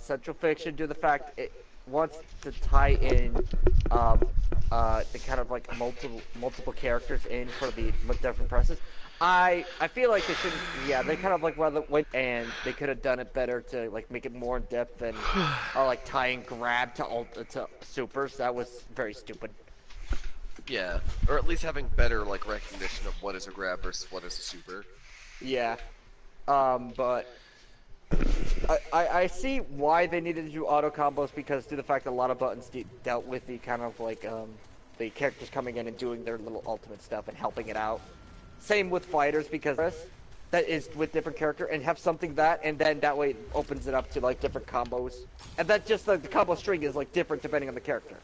Central Fiction due to the fact it wants to tie in the kind of like multiple characters in for the different presses. I feel like they shouldn't. Yeah, they kind of like went and they could have done it better to like make it more in depth and like tying grab to supers. That was very stupid. Yeah, or at least having better like recognition of what is a grab versus what is a super. Yeah, but I see why they needed to do auto combos because due to the fact that a lot of buttons dealt with the kind of like the characters coming in and doing their little ultimate stuff and helping it out. Same with fighters because that is with different character and have something that and then that way it opens it up to like different combos and that just the combo string is like different depending on the character.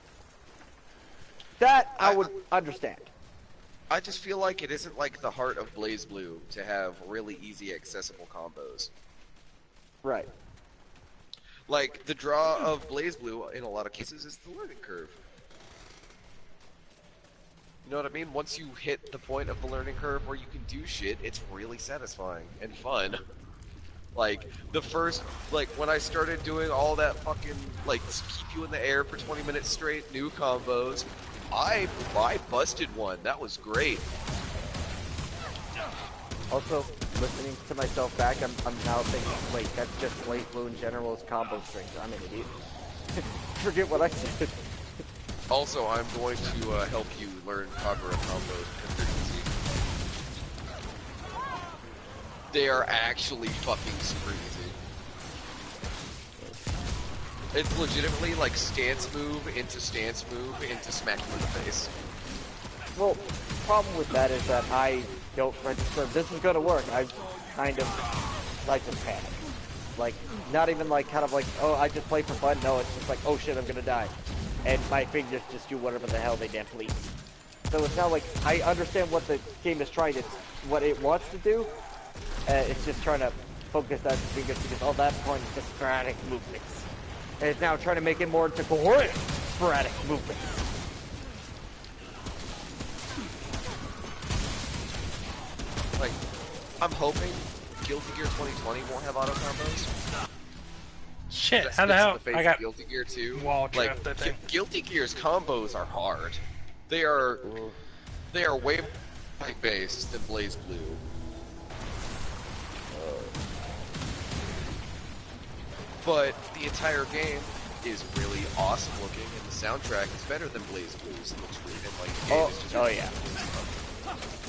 That I would understand. I just feel like it isn't like the heart of BlazBlue to have really easy accessible combos. Right. Like, the draw of BlazBlue in a lot of cases is the learning curve. You know what I mean? Once you hit the point of the learning curve where you can do shit, it's really satisfying and fun. Like, when I started doing all that fucking, like, keep you in the air for 20 minutes straight, new combos, I busted one. That was great. Also, listening to myself back, I'm now thinking, wait, that's just BlazBlue in general's combo strings. I'm an idiot. Forget what I said. Also, I'm going to help you learn Kagura combos because they're easy. They are actually fucking super easy. It's legitimately like stance move into smack you in the face. Well, the problem with that is that I don't register this is gonna work. I kind of like to panic. Like, not even like kind of like, oh, I just play for fun. No, it's just like, oh shit, I'm gonna die. And my fingers just do whatever the hell they damn please. So it's not like I understand what the game is trying to, what it wants to do. It's just trying to focus that fingers because all that point is just sporadic movements. And it's now trying to make it more into coherent sporadic movements. Like, I'm hoping Guilty Gear 2020 won't have auto combos. Shit, That how the spits in hell? the face I of got Guilty Gear 2. wall Like, drift, I think. Guilty Gear's combos are hard. They are way more based than BlazBlue. But the entire game is really awesome looking, and the soundtrack is better than BlazBlue's. It looks really, and like the game is just oh yeah.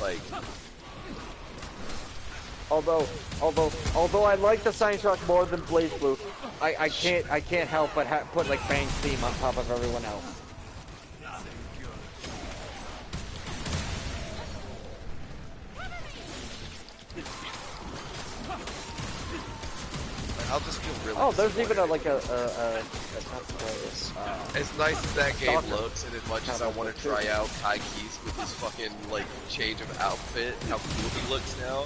like. Although I like the soundtrack more than BlazBlue, I can't help but put like Bang's theme on top of everyone else. I'll just feel really. Oh, there's even a disappointed. As nice as that game Stalker. looks, and as much as I want to try out Kai Keese with his fucking like change of outfit, how cool he looks now.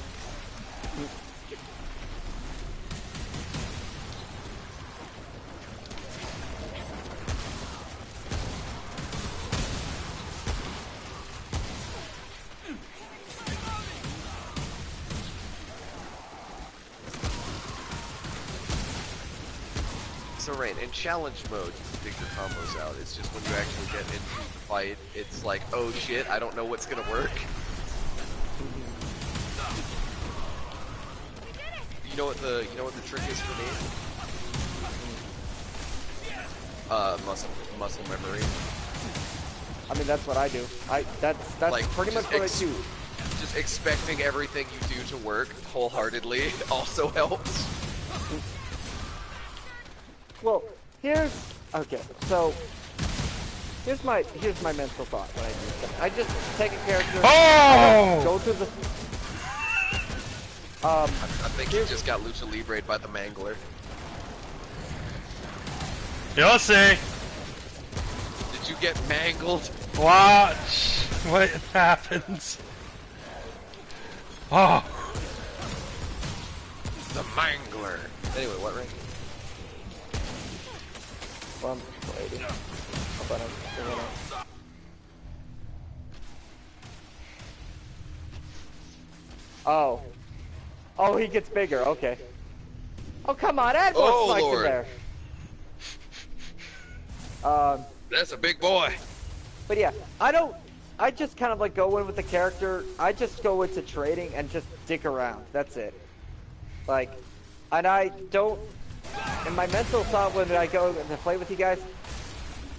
So Rain, in challenge mode, you can figure combos out. It's just when you actually get into the fight, it's like, oh shit, I don't know what's gonna work. You know what the trick is for me? Muscle memory. I mean, that's what I do. That's Like, pretty much what I do. Just expecting everything you do to work wholeheartedly also helps. Well, okay. So here's my mental thought when I do stuff. I just take a character. Oh! Go through the. I think you just got Lucha Libre'd by the Mangler. You'll see. Did you get mangled? Watch what happens. Oh. The Mangler. Anyway, what rank? One lady. How about him? Oh. Oh, he gets bigger. Okay. Oh, come on, add more spikes in there. That's a big boy. But yeah, I just kind of like go in with the character. I just go into trading and just dick around. That's it. Like, and I don't, in my mental thought when I go to play with you guys,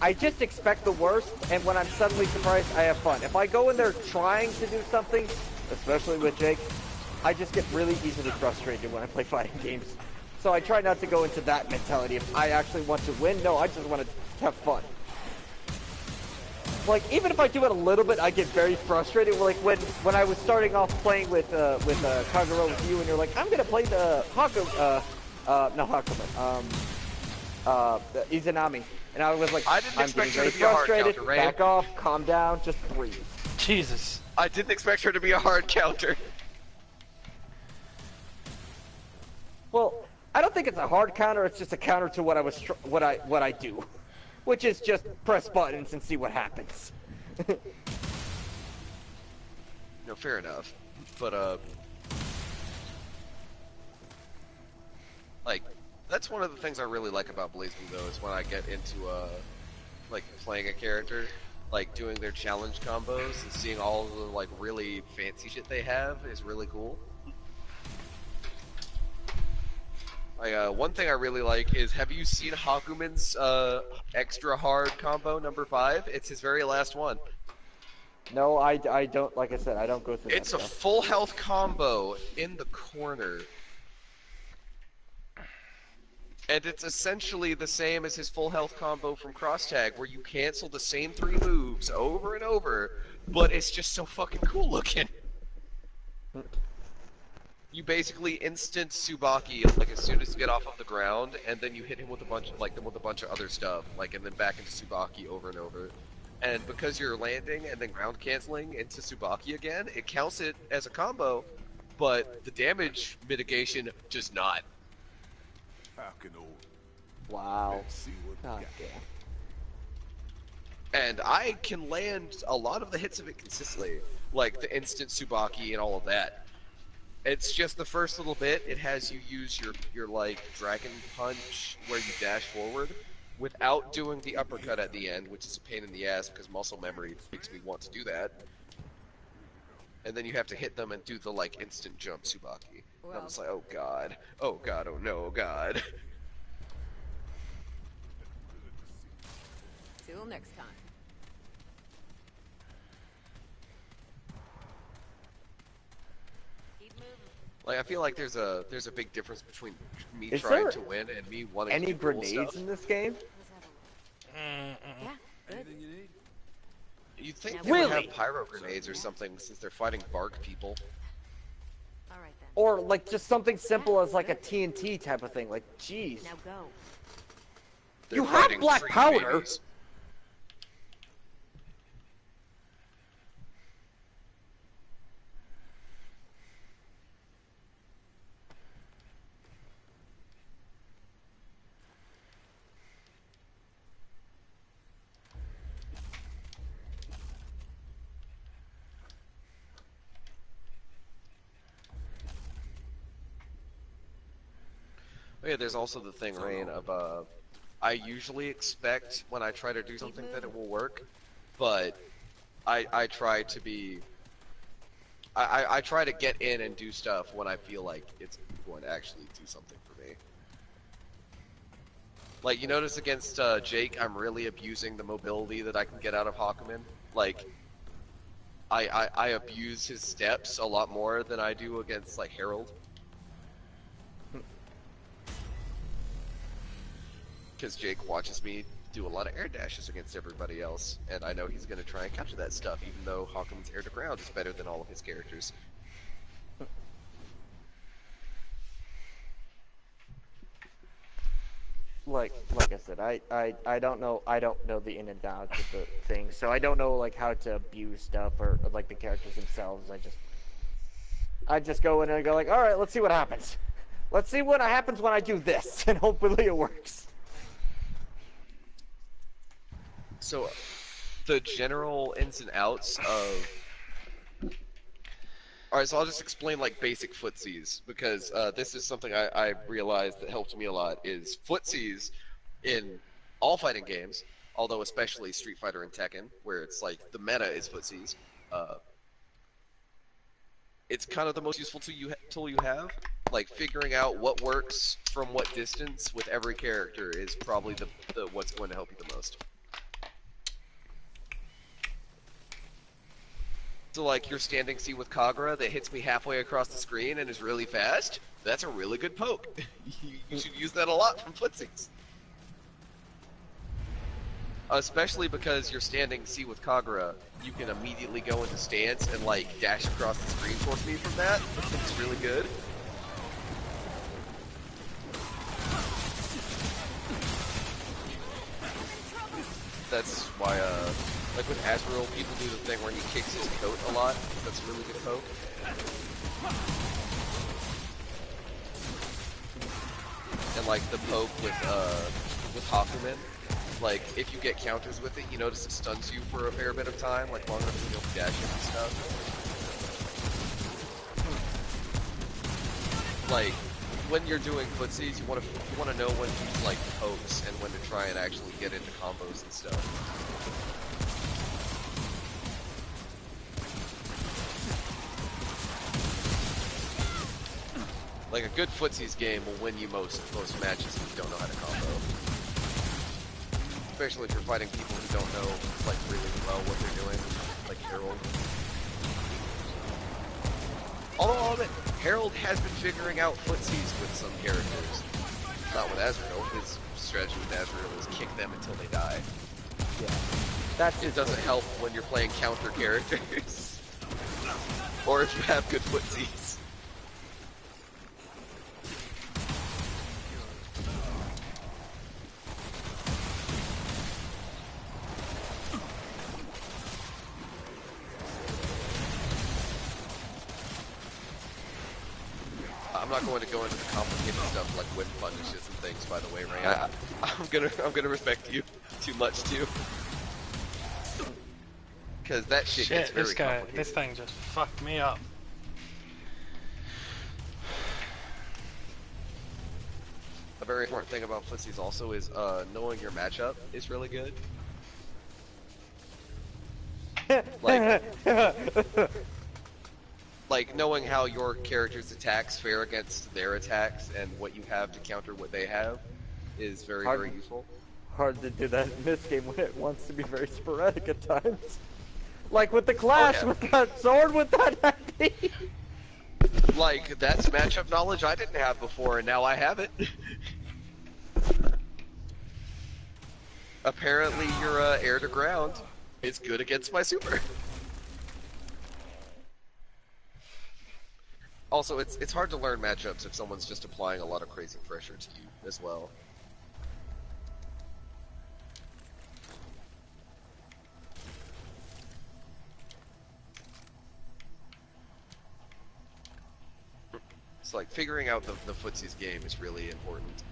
I just expect the worst, and when I'm suddenly surprised, I have fun. If I go in there trying to do something, especially with Jake, I just get really easily frustrated when I play fighting games. So I try not to go into that mentality. If I actually want to win, no, I just want to have fun. Like, even if I do it a little bit, I get very frustrated. Like, when I was starting off playing with Kagura with you, and you're like, I'm gonna play the the Izanami. And I was like, I didn't I'm expect getting her to very be a hard frustrated, counter, Ray. back off, calm down, just breathe. Jesus. I didn't expect her to be a hard counter. Well, I don't think it's a hard counter, it's just a counter to what I do. Which is just press buttons and see what happens. No, fair enough. But, like, that's one of the things I really like about BlazBlue, though, is when I get into, like, playing a character, like, doing their challenge combos and seeing all the, like, really fancy shit they have is really cool. Like, one thing I really like is, have you seen Hakumen's, extra hard combo, number 5? It's his very last one. No, I don't, like I said, I don't go through It's that a stuff. full health combo in the corner. And it's essentially the same as his full health combo from Cross Tag, where you cancel the same 3 moves over and over, but it's just so fucking cool looking. You basically instant Tsubaki like as soon as you get off of the ground, and then you hit him with a bunch of other stuff, like, and then back into Tsubaki over and over. And because you're landing and then ground canceling into Tsubaki again, it counts it as a combo, but the damage mitigation just not. Wow. Oh, And I can land a lot of the hits of it consistently, like the instant Tsubaki and all of that. It's just the first little bit, it has you use your like, dragon punch where you dash forward without doing the uppercut at the end, which is a pain in the ass because muscle memory makes me want to do that. And then you have to hit them and do the, like, instant jump Tsubaki. And I'm just like, oh god, oh god, oh no, oh god. Till next time. Keep moving. Like, I feel like there's a big difference between me Is trying there to win and me wanting Any to do cool grenades stuff. in this game? Yeah, good. You'd think Now, they would Really? have pyro grenades or something since they're fighting bark people. All right then. Or like just something simple as like a TNT type of thing. Like, jeez. Now go. They're You have fighting black tree powder. babies. Oh, yeah, there's also the thing, Rain, of I usually expect when I try to do something that it will work, but I try to be I try to get in and do stuff when I feel like it's going to actually do something for me. Like, you notice against Jake, I'm really abusing the mobility that I can get out of Hawkman. Like, I abuse his steps a lot more than I do against, like, Harold. Because Jake watches me do a lot of air dashes against everybody else, and I know he's going to try and capture that stuff, even though Hawkman's air to ground is better than all of his characters. Like I said, I don't know the in and outs of the thing, so I don't know like how to abuse stuff or like the characters themselves. I just go in and go like, all right, let's see what happens. Let's see what happens when I do this, and hopefully it works. So, the general ins and outs of... Alright, so I'll just explain, like, basic footsies, because this is something I realized that helped me a lot, is footsies in all fighting games, although especially Street Fighter and Tekken, where it's like, the meta is footsies. It's kind of the most useful tool you have. Like, figuring out what works from what distance with every character is probably the what's going to help you the most. So, like, your standing C with Kagura that hits me halfway across the screen and is really fast, that's a really good poke. You should use that a lot from footsies. Especially because you're standing C with Kagura, you can immediately go into stance and, like, dash across the screen towards me from that. It's really good. That's why, like with Azrael, people do the thing where he kicks his coat a lot. That's a really good poke. And like the poke with Hakumen, like if you get counters with it, you notice it stuns you for a fair bit of time, like long enough to be able to dash it and stuff. Like when you're doing footsies, you want to know when to use like pokes and when to try and actually get into combos and stuff. Like a good footsies game will win you most matches if you don't know how to combo. Especially if you're fighting people who don't know like really well what they're doing, like Harold. Although I'll admit, Harold has been figuring out footsies with some characters. Not with Azrael. His strategy with Azrael is kick them until they die. Yeah. It doesn't help when you're playing counter characters. Or if you have good footsies. I'm not going to go into the complicated stuff like whip punishes and things, by the way, Ray. I'm gonna respect you too much too. Because that shit gets very complicated. This thing just fucked me up. A very important thing about footsies also is knowing your matchup is really good. Like knowing how your character's attacks fare against their attacks and what you have to counter what they have is very useful. Hard to do that in this game when it wants to be very sporadic at times. Like with the Clash, with that sword, with that heavy. Like, that's matchup knowledge I didn't have before, and now I have it. Apparently your air to ground is good against my super. Also, it's hard to learn matchups if someone's just applying a lot of crazy pressure to you as well. It's like figuring out the footsie's game is really important,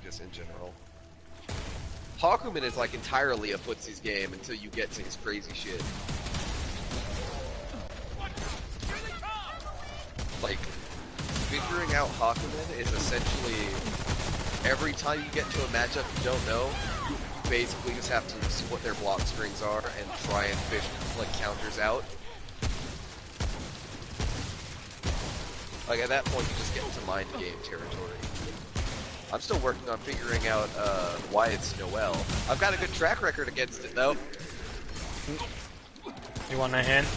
just in general. Hakumen is like entirely a footsie's game until you get to his crazy shit. Like, figuring out Hakumen is essentially every time you get to a matchup you don't know, you basically just have to see what their block strings are and try and fish like counters out. Like at that point you just get into mind game territory. I'm still working on figuring out why it's Noel. I've got a good track record against it though. You want a hint?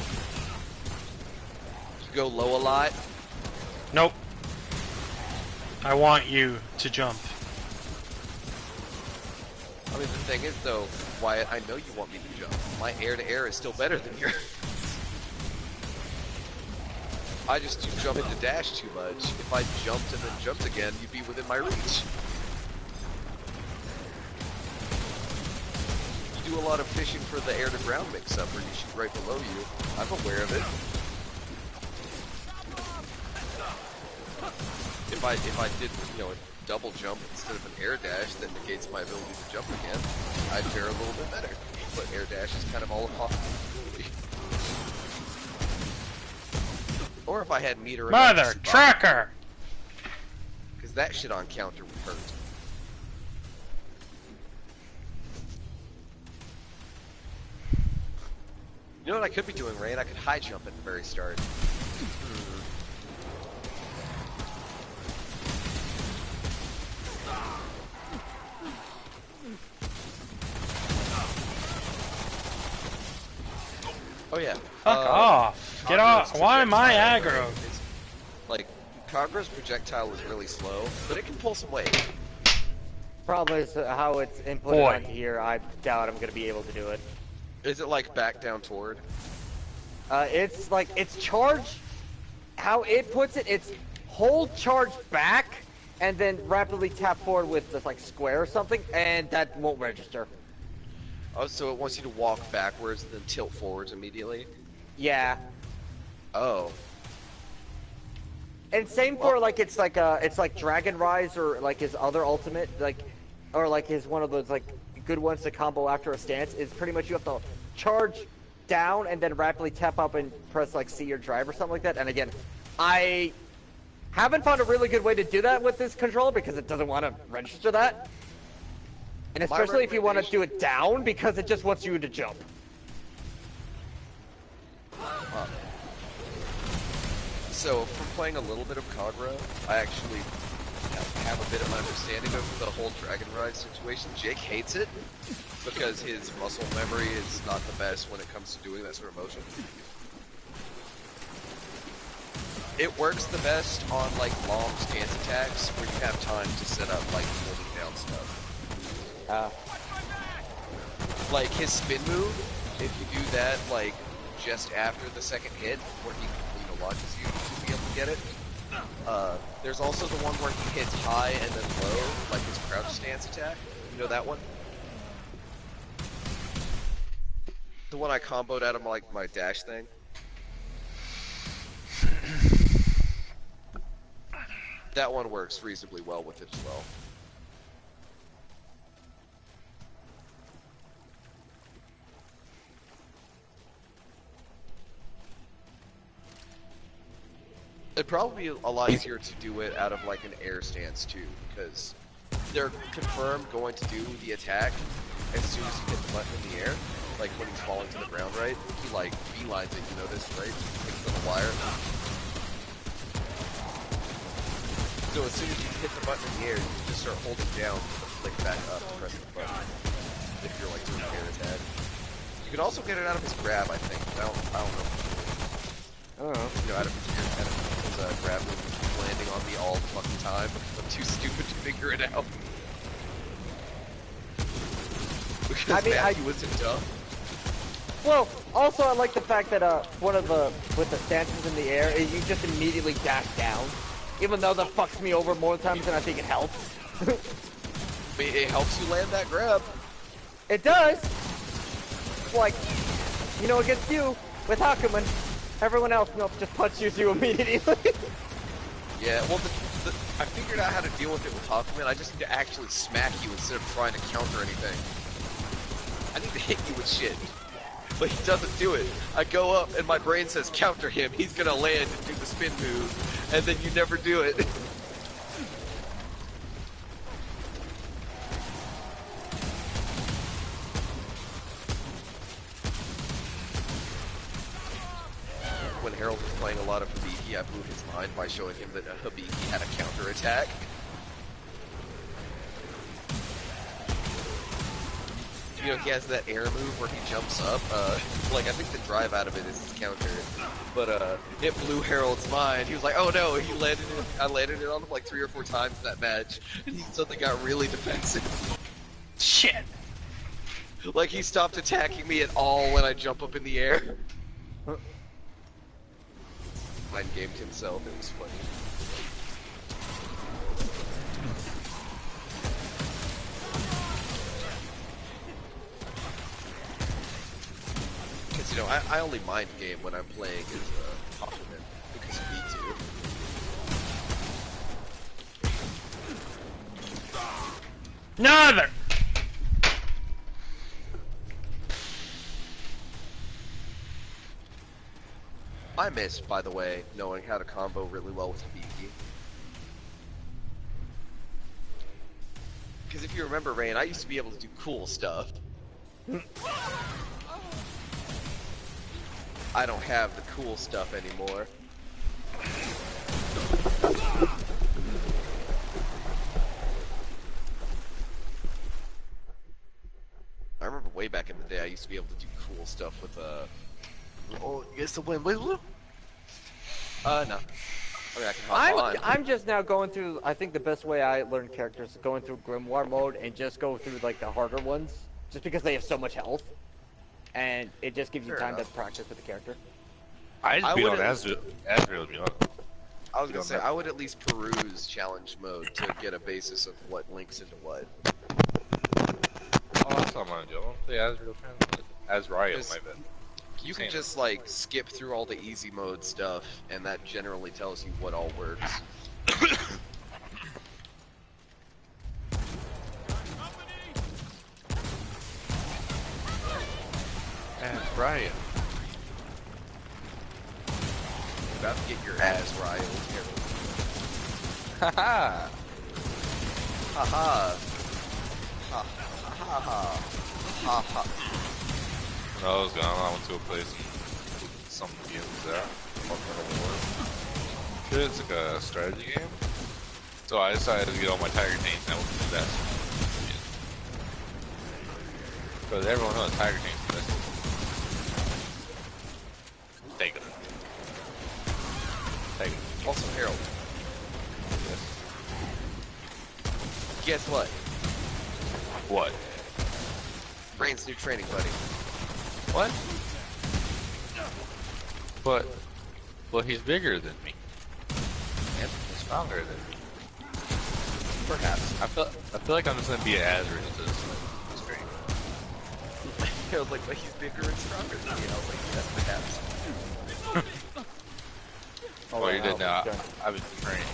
You go low a lot. Nope. I want you to jump. I mean, the thing is, though, Wyatt, I know you want me to jump. My air-to-air is still better than yours. I just do jump into dash too much. If I jumped and then jumped again, you'd be within my reach. You do a lot of fishing for the air-to-ground mix-up where you shoot right below you. I'm aware of it. If I did, you know, a double jump instead of an air dash that negates my ability to jump again, I'd fare a little bit better. But air dash is kind of all a possibility. Or if I had meter Mother tracker! Because that shit on counter would hurt. You know what I could be doing, Rain? I could high jump at the very start. Oh yeah. Fuck off. Get off. Why am I aggro? Like, Kagra's projectile is really slow, but it can pull some weight. Problem is how it's inputted Boy. onto here. I doubt I'm gonna be able to do it. Is it like back down toward? It's like, it's charge, how it puts it, it's hold charge back, and then rapidly tap forward with this like square or something, and that won't register. Oh, so it wants you to walk backwards and then tilt forwards immediately? Yeah. Oh. And same for like, it's like Dragon Rise or like his other ultimate, like, or like his one of those like good ones to combo after a stance, is pretty much you have to charge down and then rapidly tap up and press like C or drive or something like that. And again, I haven't found a really good way to do that with this controller because it doesn't want to register that. And especially if you want to do it down because it just wants you to jump. So, from playing a little bit of Kagra, I actually have a bit of an understanding of the whole Dragon Ride situation. Jake hates it because his muscle memory is not the best when it comes to doing that sort of motion. It works the best on like long stance attacks where you have time to set up like holding down stuff. Like his spin move, if you do that like just after the second hit, where he launches you to be able to get it. There's also the one where he hits high and then low, like his crouch stance attack. You know that one? The one I comboed out of my dash thing. That one works reasonably well with it as well. It'd probably be a lot easier to do it out of like an air stance too, because they're confirmed going to do the attack as soon as you hit the button in the air. Like when he's falling to the ground, right? He like beelines it, you know this, right? Picks up the wire. So as soon as you hit the button in the air, you can just start holding down to flick back up to press the button. If you're like doing an air attack. You can also get it out of his grab, I think. I don't know. You know, out of his grab move keeps landing on me all the fucking time because I'm too stupid to figure it out. Because Matthew wasn't dumb. Well, also I like the fact that one of the with the stances in the air is you just immediately dash down, even though that fucks me over more times than I think it helps. I mean, it helps you land that grab. It does. Like, you know, against you with Hakuman, everyone else just punches you immediately. Yeah, well, I figured out how to deal with it with Hakuman. I just need to actually smack you instead of trying to counter anything. I need to hit you with shit. But he doesn't do it. I go up and my brain says counter him. He's gonna land and do the spin move. And then you never do it. When Harold was playing a lot of Hibiki, I blew his mind by showing him that Hibiki had a counter attack. You know, he has that air move where he jumps up. Like, I think the drive out of it is his counter. But, it blew Harold's mind. He was like, oh no, I landed it on him like 3 or 4 times in that match. And he suddenly got really defensive. Shit! Like, he stopped attacking me at all when I jump up in the air. Mind gamed himself, it was funny. Because, you know, I only mind game when I'm playing as Hakuman, because of me too. Another! I miss, by the way, knowing how to combo really well with Hibiki. Because if you remember, Rain, I used to be able to do cool stuff. I don't have the cool stuff anymore. I remember way back in the day, I used to be able to do cool stuff with, oh, you guys still playing BlazBlue? No. I mean, I can hop on. I'm just now going through, I think the best way I learn characters is going through Grimoire mode and just go through, like, the harder ones. Just because they have so much health. And it just gives you time to practice with the character. I just beat on Azrael, to be honest. I was gonna say, I would at least peruse challenge mode to get a basis of what links into what. Oh, that's not my deal. I don't play Azrael. Azrael, my bad. You can just, like, skip through all the easy mode stuff, and that generally tells you what all works. Azrael. About to get your ass riled, Harold. Haha! Haha! Ha ha ha ha ha. When I was gone, I went to a place and some games there. It's like a strategy game. So I decided to get all my Tiger Tanks and I went to do that. Because everyone knows Tiger Tanks do this. Take it. Take it. Also, Harold, Yes. guess what? What? Rain's new training buddy. What? But he's bigger than me. And stronger than me. Perhaps. I feel like I'm just gonna be an Azrael to this stream. Harold's like, but he's bigger and stronger than me. I was like, yes, perhaps. Oh, you did now. I've been training.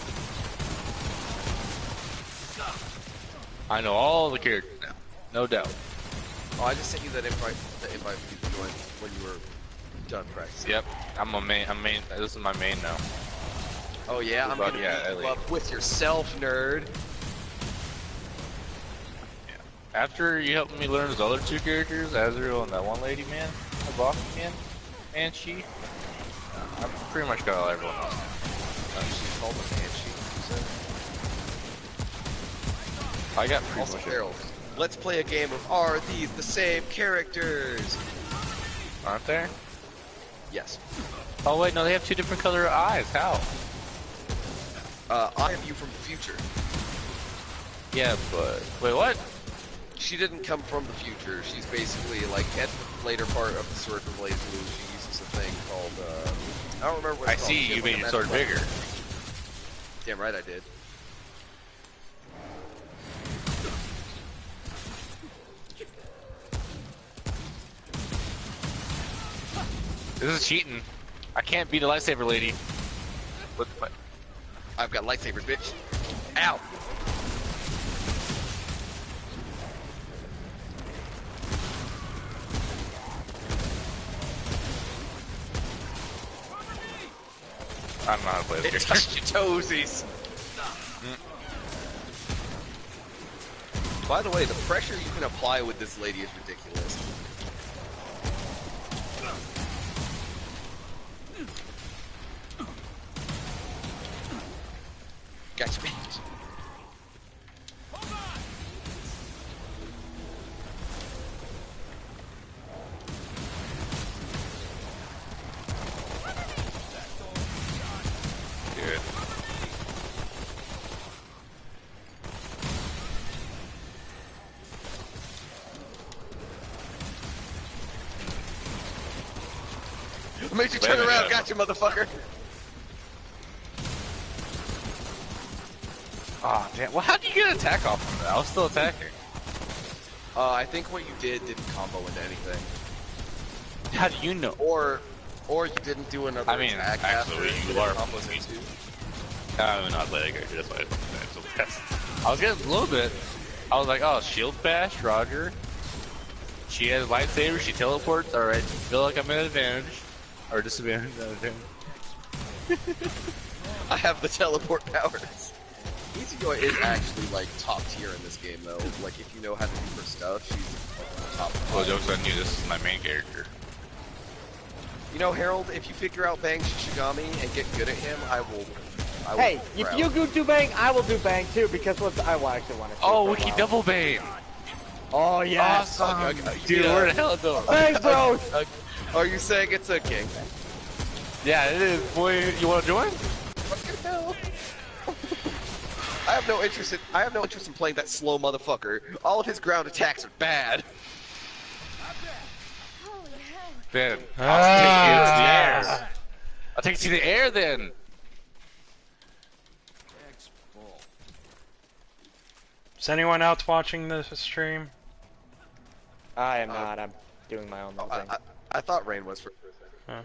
I know all the characters now, no doubt. Oh, I just sent you that invite for you to join when you were done practicing. Yep, I'm a main. This is my main now. Oh yeah, I'm gonna beat you up with yourself, nerd. Yeah. After you helped me learn those other two characters, Azrael and that one lady, man, the boss man, and she. I've pretty much got all everyone else. She's called a Banshee. I got pretty Also, much Harold, let's play a game of Are These the Same Characters? Aren't there? Yes. Oh wait, no, they have two different color eyes. How? I am you from the future. Yeah, but wait, what? She didn't come from the future. She's basically like at the later part of the sword from Blaze Blue. She uses a thing called I don't remember what I it's called. see, She has, you like, made a your sword magic bigger. weapon. Damn right I did. This is cheating. I can't beat a lightsaber lady. With my... I've got lightsabers, bitch. Ow! I don't know how to play this It character. touched your toesies. By the way, the pressure you can apply with this lady is ridiculous. Gotcha, bitch. Good. I made you Wait a turn around, minute. gotcha, motherfucker. Oh damn! Well, how'd you get an attack off from that? I was still attacking. I think what you did didn't combo into anything. How do you know? Or you didn't do another I mean, attack actually, after you are combos into. I don't even know how to play that character. That's why I didn't so fast. I was getting a little bit. I was like, oh, shield bash, Roger. She has a lightsaber. She teleports. All right. Feel like I'm at an advantage or disadvantage. I have the teleport powers. Easy Joy is actually like top tier in this game though. Like if you know how to do her stuff, she's top. Well, jokes on you. This is my main character. You know, Harold, if you figure out Bang Shishigami and get good at him, I will Hey, be if proud. you do bang, I will do bang too, because what's I actually want to. Oh, Wiki double bang. Oh yes. Awesome. Dude, Yeah. where the hell is it? Bang, bro. Are you saying it's a king? Yeah, it is. Boy, you want to join? Fucking hell. I have no interest in playing that slow motherfucker. All of his ground attacks are bad. Holy hell. Then I'll take you to the air. I'll take you to the air then. Is anyone else watching this stream? I am not. I'm doing my own little thing. I thought Rain was for. Huh.